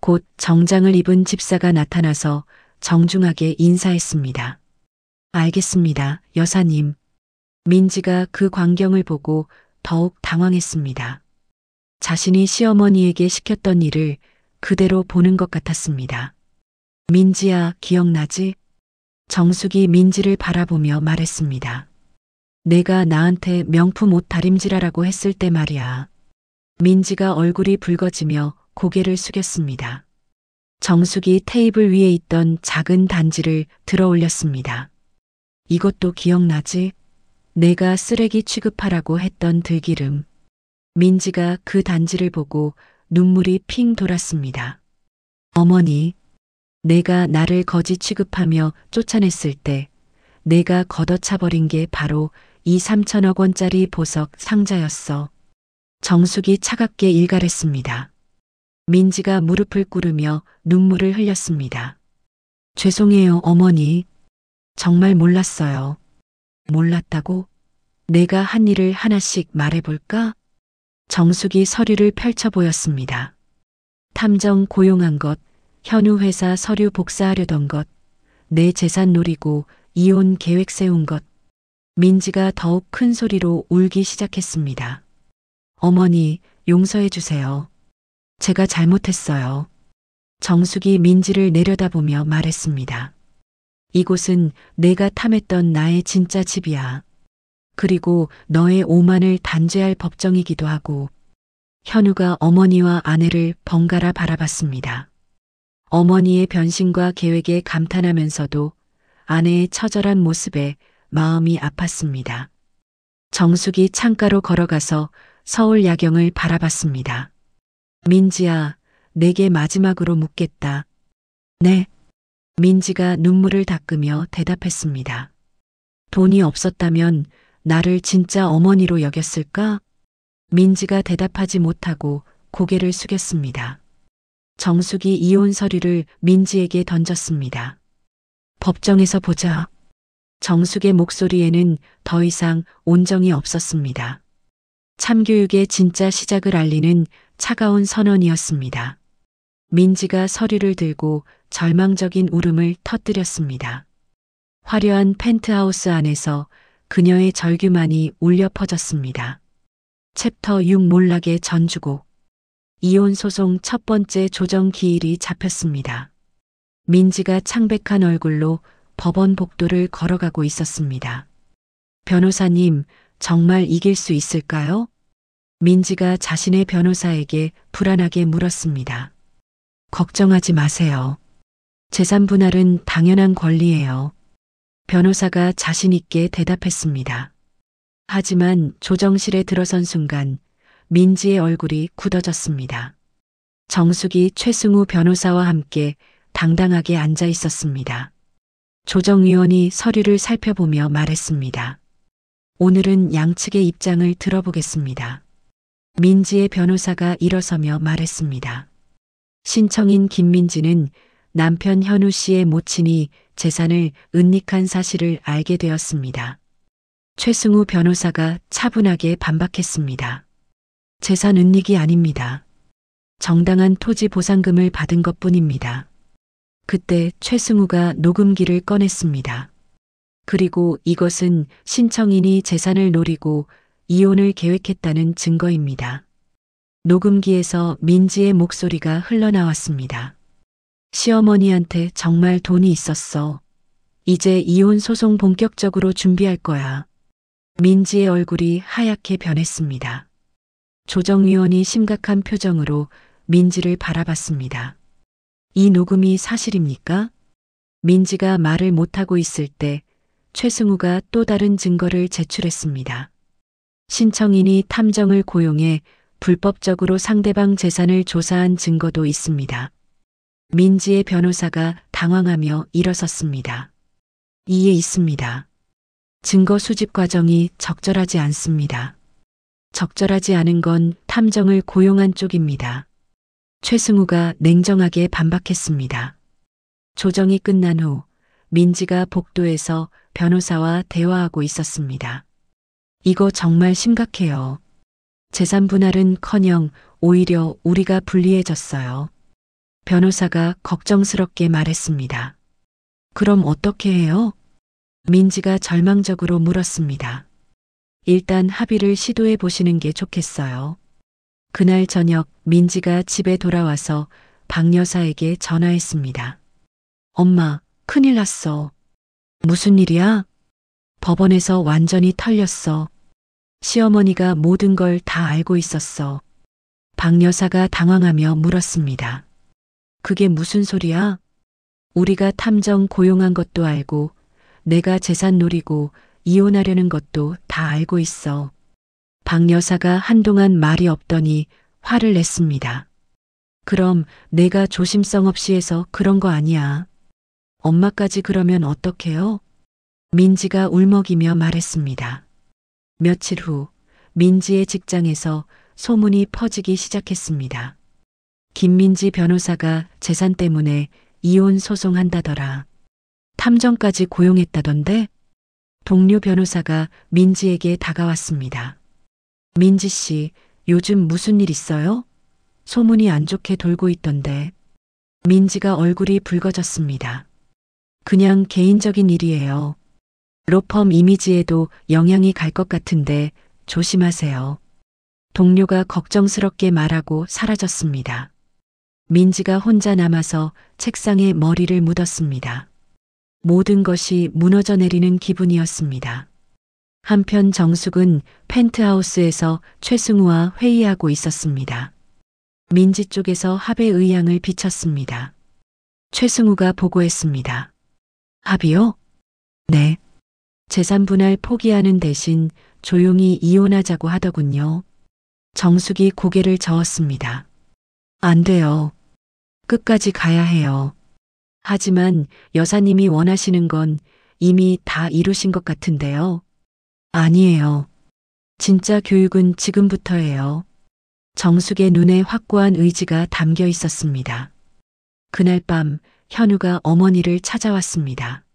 곧 정장을 입은 집사가 나타나서 정중하게 인사했습니다. 알겠습니다, 여사님. 민지가 그 광경을 보고 더욱 당황했습니다. 자신이 시어머니에게 시켰던 일을 그대로 보는 것 같았습니다. 민지야, 기억나지? 정숙이 민지를 바라보며 말했습니다. 내가 나한테 명품 옷 다림질하라고 했을 때 말이야. 민지가 얼굴이 붉어지며 고개를 숙였습니다. 정숙이 테이블 위에 있던 작은 단지를 들어 올렸습니다. 이것도 기억나지? 내가 쓰레기 취급하라고 했던 들기름. 민지가 그 단지를 보고 눈물이 핑 돌았습니다. 어머니, 내가 나를 거지 취급하며 쫓아냈을 때 내가 걷어차버린 게 바로 이 3천억 원짜리 보석 상자였어. 정숙이 차갑게 일갈했습니다. 민지가 무릎을 꿇으며 눈물을 흘렸습니다. 죄송해요, 어머니. 정말 몰랐어요. 몰랐다고? 내가 한 일을 하나씩 말해볼까? 정숙이 서류를 펼쳐 보였습니다. 탐정 고용한 것, 현우 회사 서류 복사하려던 것, 내 재산 노리고 이혼 계획 세운 것. 민지가 더욱 큰 소리로 울기 시작했습니다. 어머니, 용서해 주세요. 제가 잘못했어요. 정숙이 민지를 내려다보며 말했습니다. 이곳은 내가 탐했던 나의 진짜 집이야. 그리고 너의 오만을 단죄할 법정이기도 하고. 현우가 어머니와 아내를 번갈아 바라봤습니다. 어머니의 변신과 계획에 감탄하면서도 아내의 처절한 모습에 마음이 아팠습니다. 정숙이 창가로 걸어가서 서울 야경을 바라봤습니다. 민지야, 내게 마지막으로 묻겠다. 네. 민지가 눈물을 닦으며 대답했습니다. 돈이 없었다면 나를 진짜 어머니로 여겼을까? 민지가 대답하지 못하고 고개를 숙였습니다. 정숙이 이혼 서류를 민지에게 던졌습니다. 법정에서 보자. 정숙의 목소리에는 더 이상 온정이 없었습니다. 참교육의 진짜 시작을 알리는 차가운 선언이었습니다. 민지가 서류를 들고 절망적인 울음을 터뜨렸습니다. 화려한 펜트하우스 안에서 그녀의 절규만이 울려 퍼졌습니다. 챕터 6 몰락의 전주곡. 이혼 소송 첫 번째 조정 기일이 잡혔습니다. 민지가 창백한 얼굴로 법원 복도를 걸어가고 있었습니다. 변호사님, 정말 이길 수 있을까요? 민지가 자신의 변호사에게 불안하게 물었습니다. 걱정하지 마세요. 재산 분할은 당연한 권리예요. 변호사가 자신 있게 대답했습니다. 하지만 조정실에 들어선 순간 민지의 얼굴이 굳어졌습니다. 정숙이 최승우 변호사와 함께 당당하게 앉아 있었습니다. 조정위원이 서류를 살펴보며 말했습니다. 오늘은 양측의 입장을 들어보겠습니다. 민지의 변호사가 일어서며 말했습니다. 신청인 김민지는 남편 현우 씨의 모친이 재산을 은닉한 사실을 알게 되었습니다. 최승우 변호사가 차분하게 반박했습니다. 재산 은닉이 아닙니다. 정당한 토지 보상금을 받은 것뿐입니다. 그때 최승우가 녹음기를 꺼냈습니다. 그리고 이것은 신청인이 재산을 노리고 이혼을 계획했다는 증거입니다. 녹음기에서 민지의 목소리가 흘러나왔습니다. 시어머니한테 정말 돈이 있었어. 이제 이혼 소송 본격적으로 준비할 거야. 민지의 얼굴이 하얗게 변했습니다. 조정위원이 심각한 표정으로 민지를 바라봤습니다. 이 녹음이 사실입니까? 민지가 말을 못하고 있을 때 최승우가 또 다른 증거를 제출했습니다. 신청인이 탐정을 고용해 불법적으로 상대방 재산을 조사한 증거도 있습니다. 민지의 변호사가 당황하며 일어섰습니다. 이에 있습니다. 증거 수집 과정이 적절하지 않습니다. 적절하지 않은 건 탐정을 고용한 쪽입니다. 최승우가 냉정하게 반박했습니다. 조정이 끝난 후 민지가 복도에서 변호사와 대화하고 있었습니다. 이거 정말 심각해요. 재산 분할은커녕 오히려 우리가 불리해졌어요. 변호사가 걱정스럽게 말했습니다. 그럼 어떻게 해요? 민지가 절망적으로 물었습니다. 일단 합의를 시도해 보시는 게 좋겠어요. 그날 저녁 민지가 집에 돌아와서 박 여사에게 전화했습니다. 엄마, 큰일 났어. 무슨 일이야? 법원에서 완전히 털렸어. 시어머니가 모든 걸 다 알고 있었어. 박 여사가 당황하며 물었습니다. 그게 무슨 소리야? 우리가 탐정 고용한 것도 알고 내가 재산 노리고 이혼하려는 것도 다 알고 있어. 박 여사가 한동안 말이 없더니 화를 냈습니다. 그럼 내가 조심성 없이 해서 그런 거 아니야. 엄마까지 그러면 어떡해요? 민지가 울먹이며 말했습니다. 며칠 후 민지의 직장에서 소문이 퍼지기 시작했습니다. 김민지 변호사가 재산 때문에 이혼 소송한다더라. 탐정까지 고용했다던데? 동료 변호사가 민지에게 다가왔습니다. 민지 씨, 요즘 무슨 일 있어요? 소문이 안 좋게 돌고 있던데. 민지가 얼굴이 붉어졌습니다. 그냥 개인적인 일이에요. 로펌 이미지에도 영향이 갈 것 같은데 조심하세요. 동료가 걱정스럽게 말하고 사라졌습니다. 민지가 혼자 남아서 책상에 머리를 묻었습니다. 모든 것이 무너져 내리는 기분이었습니다. 한편 정숙은 펜트하우스에서 최승우와 회의하고 있었습니다. 민지 쪽에서 합의 의향을 비쳤습니다. 최승우가 보고했습니다. 합의요? 네. 재산 분할 포기하는 대신 조용히 이혼하자고 하더군요. 정숙이 고개를 저었습니다. 안 돼요. 끝까지 가야 해요. 하지만 여사님이 원하시는 건 이미 다 이루신 것 같은데요. 아니에요. 진짜 교육은 지금부터예요. 정숙의 눈에 확고한 의지가 담겨 있었습니다. 그날 밤 현우가 어머니를 찾아왔습니다.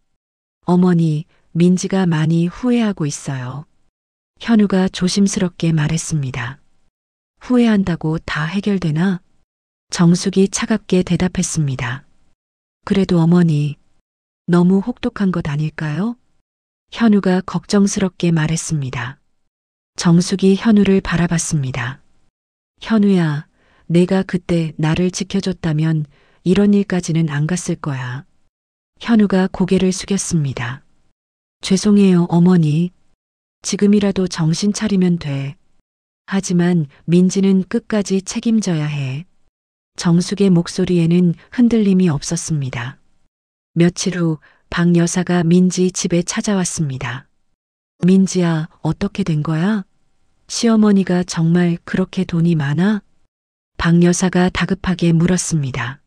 어머니, 민지가 많이 후회하고 있어요. 현우가 조심스럽게 말했습니다. 후회한다고 다 해결되나? 정숙이 차갑게 대답했습니다. 그래도 어머니, 너무 혹독한 것 아닐까요? 현우가 걱정스럽게 말했습니다. 정숙이 현우를 바라봤습니다. 현우야, 내가 그때 나를 지켜줬다면 이런 일까지는 안 갔을 거야. 현우가 고개를 숙였습니다. 죄송해요, 어머니. 지금이라도 정신 차리면 돼. 하지만 민지는 끝까지 책임져야 해. 정숙의 목소리에는 흔들림이 없었습니다. 며칠 후 박 여사가 민지 집에 찾아왔습니다. 민지야, 어떻게 된 거야? 시어머니가 정말 그렇게 돈이 많아? 박 여사가 다급하게 물었습니다.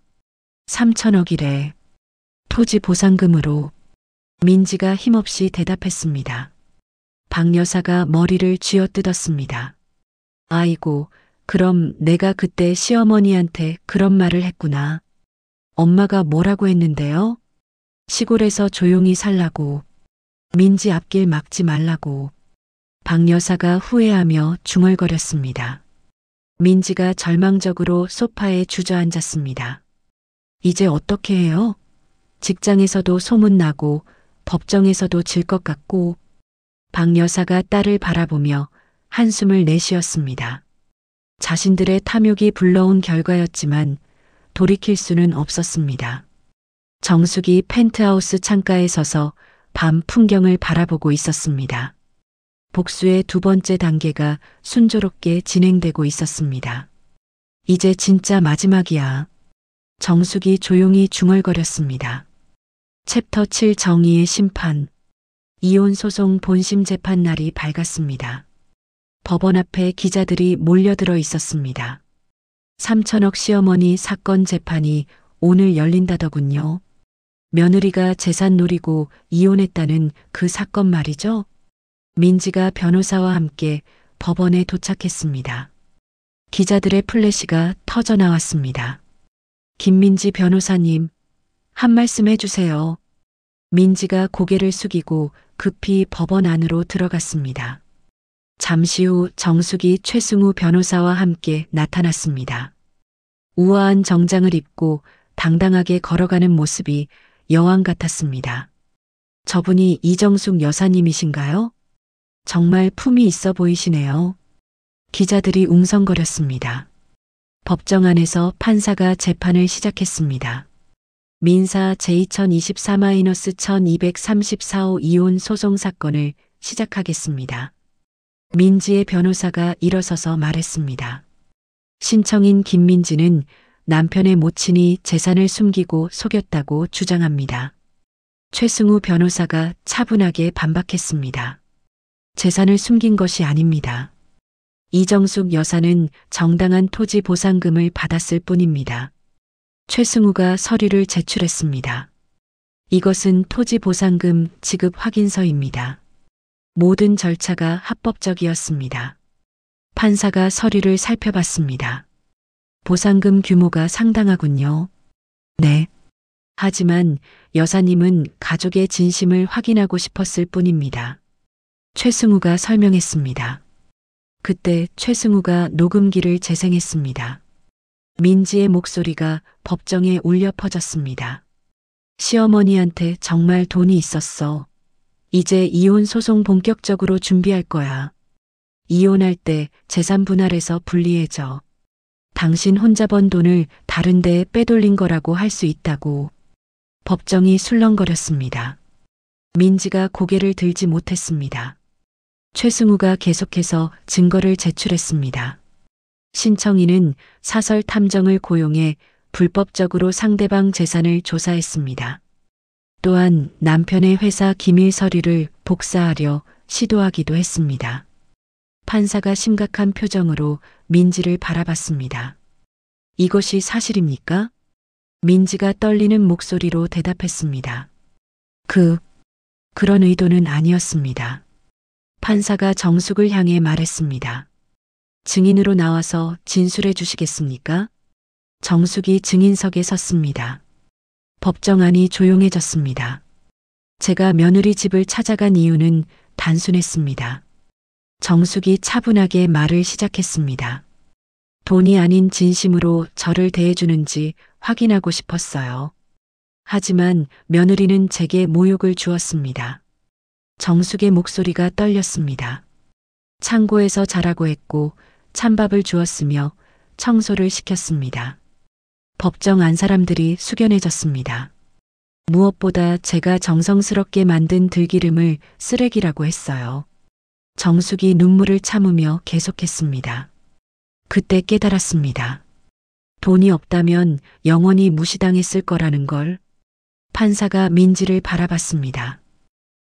3천억이래. 토지 보상금으로. 민지가 힘없이 대답했습니다. 박 여사가 머리를 쥐어뜯었습니다. 아이고, 그럼 내가 그때 시어머니한테 그런 말을 했구나. 엄마가 뭐라고 했는데요? 시골에서 조용히 살라고. 민지 앞길 막지 말라고. 박 여사가 후회하며 중얼거렸습니다. 민지가 절망적으로 소파에 주저앉았습니다. 이제 어떻게 해요? 직장에서도 소문나고 법정에서도 질 것 같고. 박 여사가 딸을 바라보며 한숨을 내쉬었습니다. 자신들의 탐욕이 불러온 결과였지만 돌이킬 수는 없었습니다. 정숙이 펜트하우스 창가에 서서 밤 풍경을 바라보고 있었습니다. 복수의 두 번째 단계가 순조롭게 진행되고 있었습니다. 이제 진짜 마지막이야. 정숙이 조용히 중얼거렸습니다. 챕터 7 정의의 심판. 이혼 소송 본심 재판 날이 밝았습니다. 법원 앞에 기자들이 몰려들어 있었습니다. 3천억 시어머니 사건 재판이 오늘 열린다더군요. 며느리가 재산 노리고 이혼했다는 그 사건 말이죠. 민지가 변호사와 함께 법원에 도착했습니다. 기자들의 플래시가 터져 나왔습니다. 김민지 변호사님, 한 말씀 해주세요. 민지가 고개를 숙이고 급히 법원 안으로 들어갔습니다. 잠시 후 정숙이 최승우 변호사와 함께 나타났습니다. 우아한 정장을 입고 당당하게 걸어가는 모습이 여왕 같았습니다. 저분이 이정숙 여사님이신가요? 정말 품이 있어 보이시네요. 기자들이 웅성거렸습니다. 법정 안에서 판사가 재판을 시작했습니다. 민사 제2024-1234호 이혼 소송 사건을 시작하겠습니다. 민지의 변호사가 일어서서 말했습니다. 신청인 김민지는 남편의 모친이 재산을 숨기고 속였다고 주장합니다. 최승우 변호사가 차분하게 반박했습니다. 재산을 숨긴 것이 아닙니다. 이정숙 여사는 정당한 토지 보상금을 받았을 뿐입니다. 최승우가 서류를 제출했습니다. 이것은 토지 보상금 지급 확인서입니다. 모든 절차가 합법적이었습니다. 판사가 서류를 살펴봤습니다. 보상금 규모가 상당하군요. 네. 하지만 여사님은 가족의 진심을 확인하고 싶었을 뿐입니다. 최승우가 설명했습니다. 그때 최승우가 녹음기를 재생했습니다. 민지의 목소리가 법정에 울려 퍼졌습니다. 시어머니한테 정말 돈이 있었어. 이제 이혼 소송 본격적으로 준비할 거야. 이혼할 때 재산 분할해서 분리해줘. 당신 혼자 번 돈을 다른 데에 빼돌린 거라고 할 수 있다고. 법정이 술렁거렸습니다. 민지가 고개를 들지 못했습니다. 최승우가 계속해서 증거를 제출했습니다. 신청인은 사설 탐정을 고용해 불법적으로 상대방 재산을 조사했습니다. 또한 남편의 회사 기밀 서류를 복사하려 시도하기도 했습니다. 판사가 심각한 표정으로 민지를 바라봤습니다. 이것이 사실입니까? 민지가 떨리는 목소리로 대답했습니다. 그런 의도는 아니었습니다. 판사가 정숙을 향해 말했습니다. 증인으로 나와서 진술해 주시겠습니까? 정숙이 증인석에 섰습니다. 법정안이 조용해졌습니다. 제가 며느리 집을 찾아간 이유는 단순했습니다. 정숙이 차분하게 말을 시작했습니다. 돈이 아닌 진심으로 저를 대해주는지 확인하고 싶었어요. 하지만 며느리는 제게 모욕을 주었습니다. 정숙의 목소리가 떨렸습니다. 창고에서 자라고 했고 찬밥을 주었으며 청소를 시켰습니다. 법정 안 사람들이 숙연해졌습니다. 무엇보다 제가 정성스럽게 만든 들기름을 쓰레기라고 했어요. 정숙이 눈물을 참으며 계속했습니다. 그때 깨달았습니다. 돈이 없다면 영원히 무시당했을 거라는 걸. 판사가 민지를 바라봤습니다.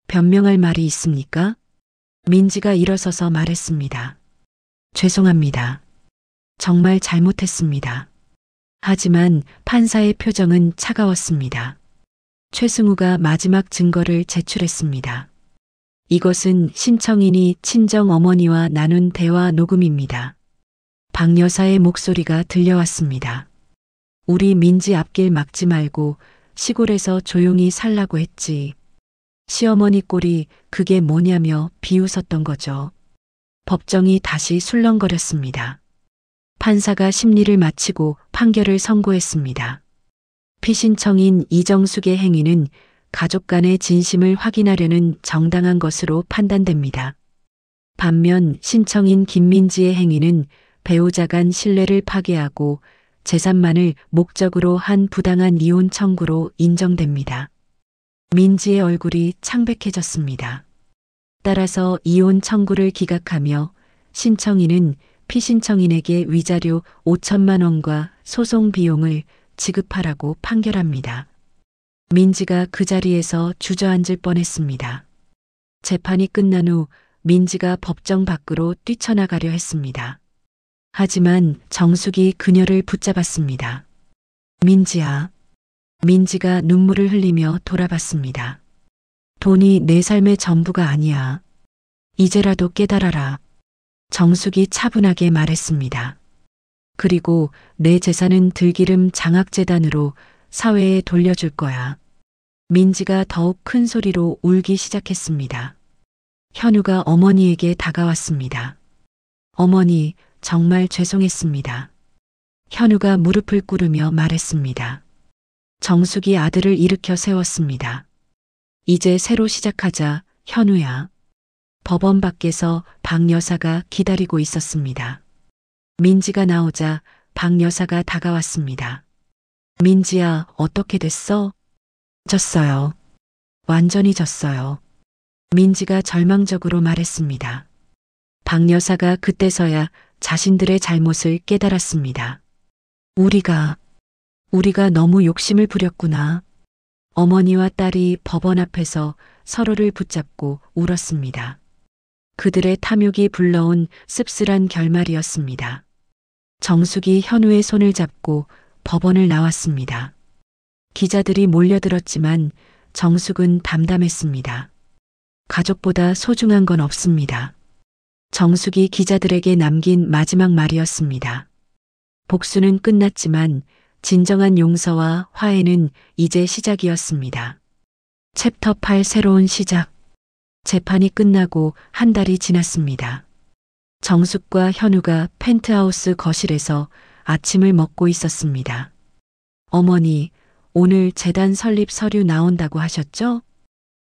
변명할 말이 있습니까? 민지가 일어서서 말했습니다. 죄송합니다. 정말 잘못했습니다. 하지만 판사의 표정은 차가웠습니다. 최승우가 마지막 증거를 제출했습니다. 이것은 신청인이 친정 어머니와 나눈 대화 녹음입니다. 박 여사의 목소리가 들려왔습니다. 우리 민지 앞길 막지 말고 시골에서 조용히 살라고 했지. 시어머니 꼴이 그게 뭐냐며 비웃었던 거죠. 법정이 다시 술렁거렸습니다. 판사가 심리를 마치고 판결을 선고했습니다. 피신청인 이정숙의 행위는 가족 간의 진심을 확인하려는 정당한 것으로 판단됩니다. 반면 신청인 김민지의 행위는 배우자 간 신뢰를 파괴하고 재산만을 목적으로 한 부당한 이혼 청구로 인정됩니다. 민지의 얼굴이 창백해졌습니다. 따라서 이혼 청구를 기각하며 신청인은 피신청인에게 위자료 5천만 원과 소송 비용을 지급하라고 판결합니다. 민지가 그 자리에서 주저앉을 뻔했습니다. 재판이 끝난 후 민지가 법정 밖으로 뛰쳐나가려 했습니다. 하지만 정숙이 그녀를 붙잡았습니다. 민지야. 민지가 눈물을 흘리며 돌아봤습니다. 돈이 내 삶의 전부가 아니야. 이제라도 깨달아라. 정숙이 차분하게 말했습니다. 그리고 내 재산은 들기름 장학재단으로 사회에 돌려줄 거야. 민지가 더욱 큰 소리로 울기 시작했습니다. 현우가 어머니에게 다가왔습니다. 어머니, 정말 죄송했습니다. 현우가 무릎을 꿇으며 말했습니다. 정숙이 아들을 일으켜 세웠습니다. 이제 새로 시작하자, 현우야. 법원 밖에서 박 여사가 기다리고 있었습니다. 민지가 나오자 박 여사가 다가왔습니다. 민지야, 어떻게 됐어? 졌어요. 완전히 졌어요. 민지가 절망적으로 말했습니다. 박 여사가 그때서야 자신들의 잘못을 깨달았습니다. 우리가 너무 욕심을 부렸구나. 어머니와 딸이 법원 앞에서 서로를 붙잡고 울었습니다. 그들의 탐욕이 불러온 씁쓸한 결말이었습니다. 정숙이 현우의 손을 잡고 법원을 나왔습니다. 기자들이 몰려들었지만 정숙은 담담했습니다. 가족보다 소중한 건 없습니다. 정숙이 기자들에게 남긴 마지막 말이었습니다. 복수는 끝났지만 진정한 용서와 화해는 이제 시작이었습니다. 챕터 8 새로운 시작. 재판이 끝나고 한 달이 지났습니다. 정숙과 현우가 펜트하우스 거실에서 아침을 먹고 있었습니다. 어머니, 오늘 재단 설립 서류 나온다고 하셨죠?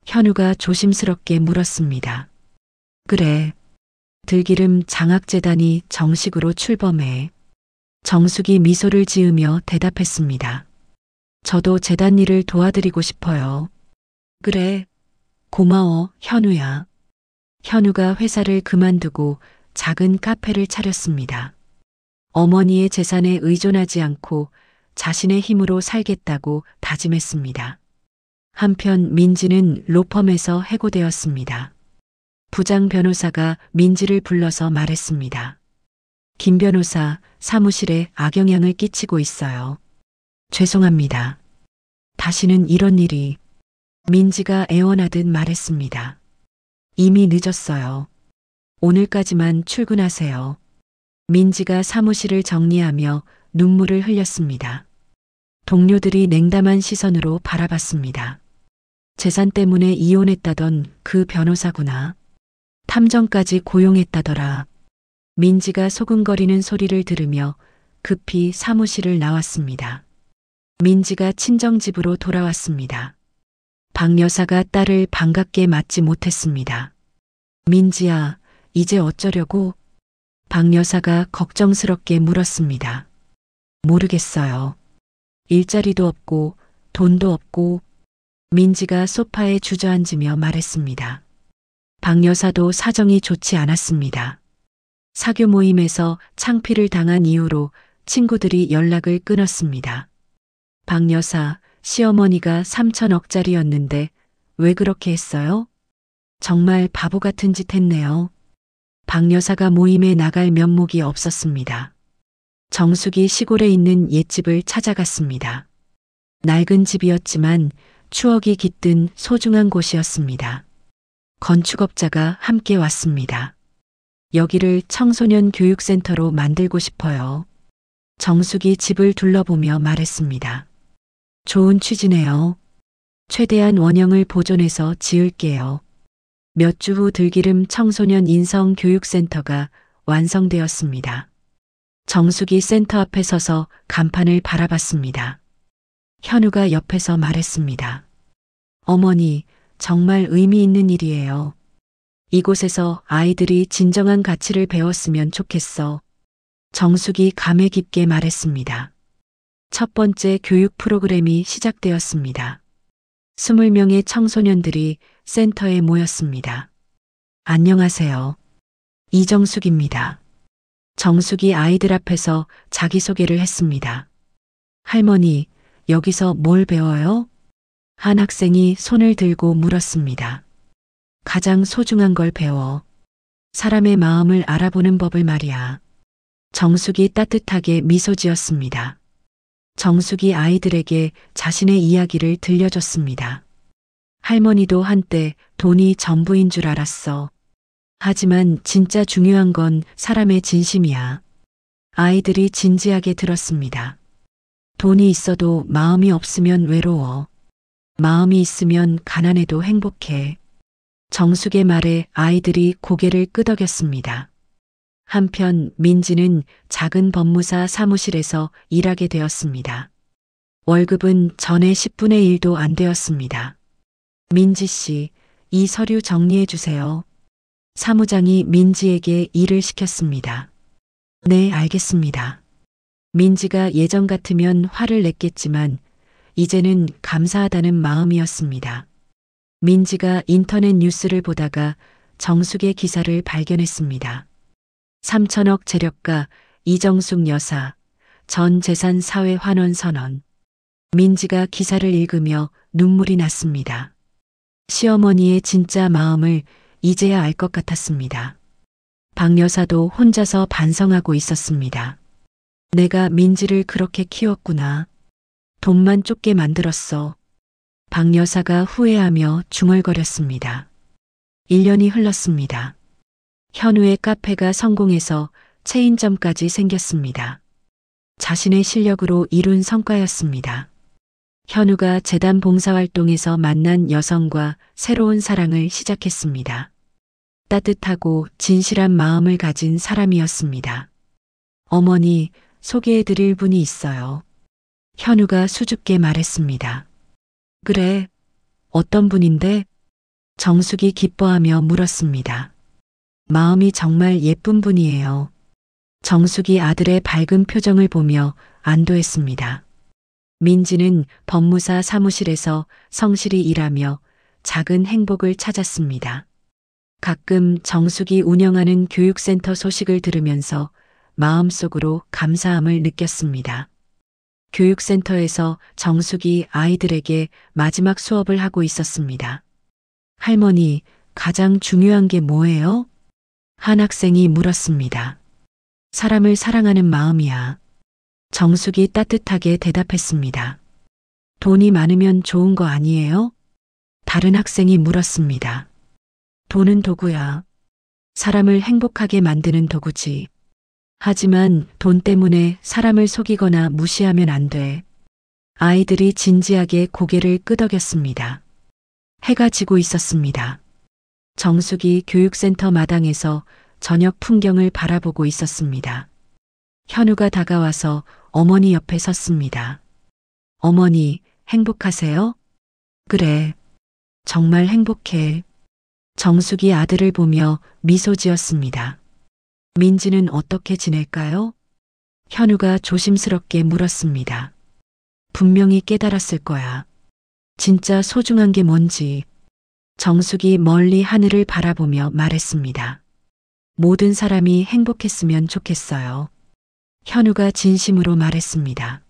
현우가 조심스럽게 물었습니다. 그래. 들기름 장학재단이 정식으로 출범해. 정숙이 미소를 지으며 대답했습니다. 저도 재단 일을 도와드리고 싶어요. 그래. 고마워, 현우야. 현우가 회사를 그만두고 작은 카페를 차렸습니다. 어머니의 재산에 의존하지 않고 자신의 힘으로 살겠다고 다짐했습니다. 한편 민지는 로펌에서 해고되었습니다. 부장 변호사가 민지를 불러서 말했습니다. 김 변호사, 사무실에 악영향을 끼치고 있어요. 죄송합니다. 다시는 이런 일이. 민지가 애원하듯 말했습니다. 이미 늦었어요. 오늘까지만 출근하세요. 민지가 사무실을 정리하며 눈물을 흘렸습니다. 동료들이 냉담한 시선으로 바라봤습니다. 재산 때문에 이혼했다던 그 변호사구나. 탐정까지 고용했다더라. 민지가 소근거리는 소리를 들으며 급히 사무실을 나왔습니다. 민지가 친정집으로 돌아왔습니다. 박 여사가 딸을 반갑게 맞지 못했습니다. 민지야, 이제 어쩌려고? 박 여사가 걱정스럽게 물었습니다. 모르겠어요. 일자리도 없고 돈도 없고. 민지가 소파에 주저앉으며 말했습니다. 박 여사도 사정이 좋지 않았습니다. 사교 모임에서 창피를 당한 이후로 친구들이 연락을 끊었습니다. 박 여사, 시어머니가 3천억짜리였는데 왜 그렇게 했어요? 정말 바보 같은 짓 했네요. 박 여사가 모임에 나갈 면목이 없었습니다. 정숙이 시골에 있는 옛집을 찾아갔습니다. 낡은 집이었지만 추억이 깃든 소중한 곳이었습니다. 건축업자가 함께 왔습니다. 여기를 청소년 교육센터로 만들고 싶어요. 정숙이 집을 둘러보며 말했습니다. 좋은 취지네요. 최대한 원형을 보존해서 지을게요. 몇 주 후 들기름 청소년 인성 교육센터가 완성되었습니다. 정숙이 센터 앞에 서서 간판을 바라봤습니다. 현우가 옆에서 말했습니다. 어머니, 정말 의미 있는 일이에요. 이곳에서 아이들이 진정한 가치를 배웠으면 좋겠어. 정숙이 감회 깊게 말했습니다. 첫 번째 교육 프로그램이 시작되었습니다. 20명의 청소년들이 센터에 모였습니다. 안녕하세요. 이정숙입니다. 정숙이 아이들 앞에서 자기소개를 했습니다. 할머니, 여기서 뭘 배워요? 한 학생이 손을 들고 물었습니다. 가장 소중한 걸 배워. 사람의 마음을 알아보는 법을 말이야. 정숙이 따뜻하게 미소 지었습니다. 정숙이 아이들에게 자신의 이야기를 들려줬습니다. 할머니도 한때 돈이 전부인 줄 알았어. 하지만 진짜 중요한 건 사람의 진심이야. 아이들이 진지하게 들었습니다. 돈이 있어도 마음이 없으면 외로워. 마음이 있으면 가난해도 행복해. 정숙의 말에 아이들이 고개를 끄덕였습니다. 한편 민지는 작은 법무사 사무실에서 일하게 되었습니다. 월급은 전에 10분의 1도 안 되었습니다. 민지 씨, 이 서류 정리해 주세요. 사무장이 민지에게 일을 시켰습니다. 네, 알겠습니다. 민지가 예전 같으면 화를 냈겠지만 이제는 감사하다는 마음이었습니다. 민지가 인터넷 뉴스를 보다가 정숙의 기사를 발견했습니다. 3천억 재력가 이정숙 여사 전 재산 사회 환원 선언. 민지가 기사를 읽으며 눈물이 났습니다. 시어머니의 진짜 마음을 이제야 알 것 같았습니다. 박 여사도 혼자서 반성하고 있었습니다. 내가 민지를 그렇게 키웠구나. 돈만 쫓게 만들었어. 박 여사가 후회하며 중얼거렸습니다. 1년이 흘렀습니다. 현우의 카페가 성공해서 체인점까지 생겼습니다. 자신의 실력으로 이룬 성과였습니다. 현우가 재단 봉사활동에서 만난 여성과 새로운 사랑을 시작했습니다. 따뜻하고 진실한 마음을 가진 사람이었습니다. 어머니, 소개해드릴 분이 있어요. 현우가 수줍게 말했습니다. 그래, 어떤 분인데? 정숙이 기뻐하며 물었습니다. 마음이 정말 예쁜 분이에요. 정숙이 아들의 밝은 표정을 보며 안도했습니다. 민지는 법무사 사무실에서 성실히 일하며 작은 행복을 찾았습니다. 가끔 정숙이 운영하는 교육센터 소식을 들으면서 마음속으로 감사함을 느꼈습니다. 교육센터에서 정숙이 아이들에게 마지막 수업을 하고 있었습니다. 할머니, 가장 중요한 게 뭐예요? 한 학생이 물었습니다. 사람을 사랑하는 마음이야. 정숙이 따뜻하게 대답했습니다. 돈이 많으면 좋은 거 아니에요? 다른 학생이 물었습니다. 돈은 도구야. 사람을 행복하게 만드는 도구지. 하지만 돈 때문에 사람을 속이거나 무시하면 안 돼. 아이들이 진지하게 고개를 끄덕였습니다. 해가 지고 있었습니다. 정숙이 교육센터 마당에서 저녁 풍경을 바라보고 있었습니다. 현우가 다가와서 어머니 옆에 섰습니다. 어머니, 행복하세요? 그래. 정말 행복해. 정숙이 아들을 보며 미소 지었습니다. 민지는 어떻게 지낼까요? 현우가 조심스럽게 물었습니다. 분명히 깨달았을 거야. 진짜 소중한 게 뭔지. 정숙이 멀리 하늘을 바라보며 말했습니다. 모든 사람이 행복했으면 좋겠어요. 현우가 진심으로 말했습니다.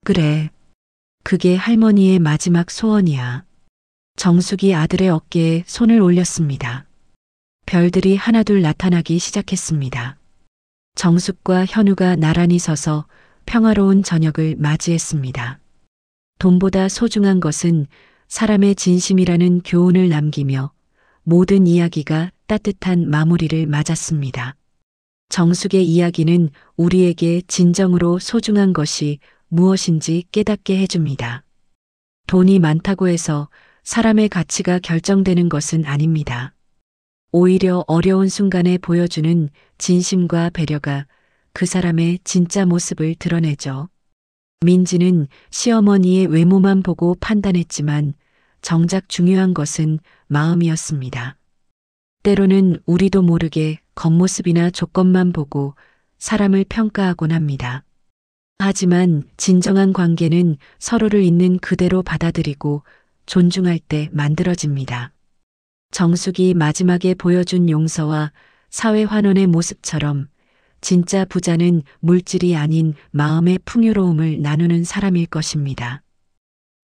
그래. 그게 할머니의 마지막 소원이야. 정숙이 아들의 어깨에 손을 올렸습니다. 별들이 하나둘 나타나기 시작했습니다. 정숙과 현우가 나란히 서서 평화로운 저녁을 맞이했습니다. 돈보다 소중한 것은 사람의 진심이라는 교훈을 남기며 모든 이야기가 따뜻한 마무리를 맞았습니다. 정숙의 이야기는 우리에게 진정으로 소중한 것이 무엇인지 깨닫게 해줍니다. 돈이 많다고 해서 사람의 가치가 결정되는 것은 아닙니다. 오히려 어려운 순간에 보여주는 진심과 배려가 그 사람의 진짜 모습을 드러내죠. 민지는 시어머니의 외모만 보고 판단했지만 정작 중요한 것은 마음이었습니다. 때로는 우리도 모르게 겉모습이나 조건만 보고 사람을 평가하곤 합니다. 하지만 진정한 관계는 서로를 있는 그대로 받아들이고 존중할 때 만들어집니다. 정숙이 마지막에 보여준 용서와 사회 환원의 모습처럼 진짜 부자는 물질이 아닌 마음의 풍요로움을 나누는 사람일 것입니다.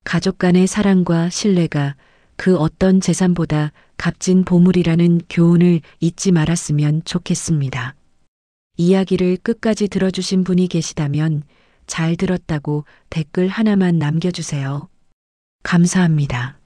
가족 간의 사랑과 신뢰가 그 어떤 재산보다 값진 보물이라는 교훈을 잊지 말았으면 좋겠습니다. 이야기를 끝까지 들어주신 분이 계시다면 잘 들었다고 댓글 하나만 남겨주세요. 감사합니다.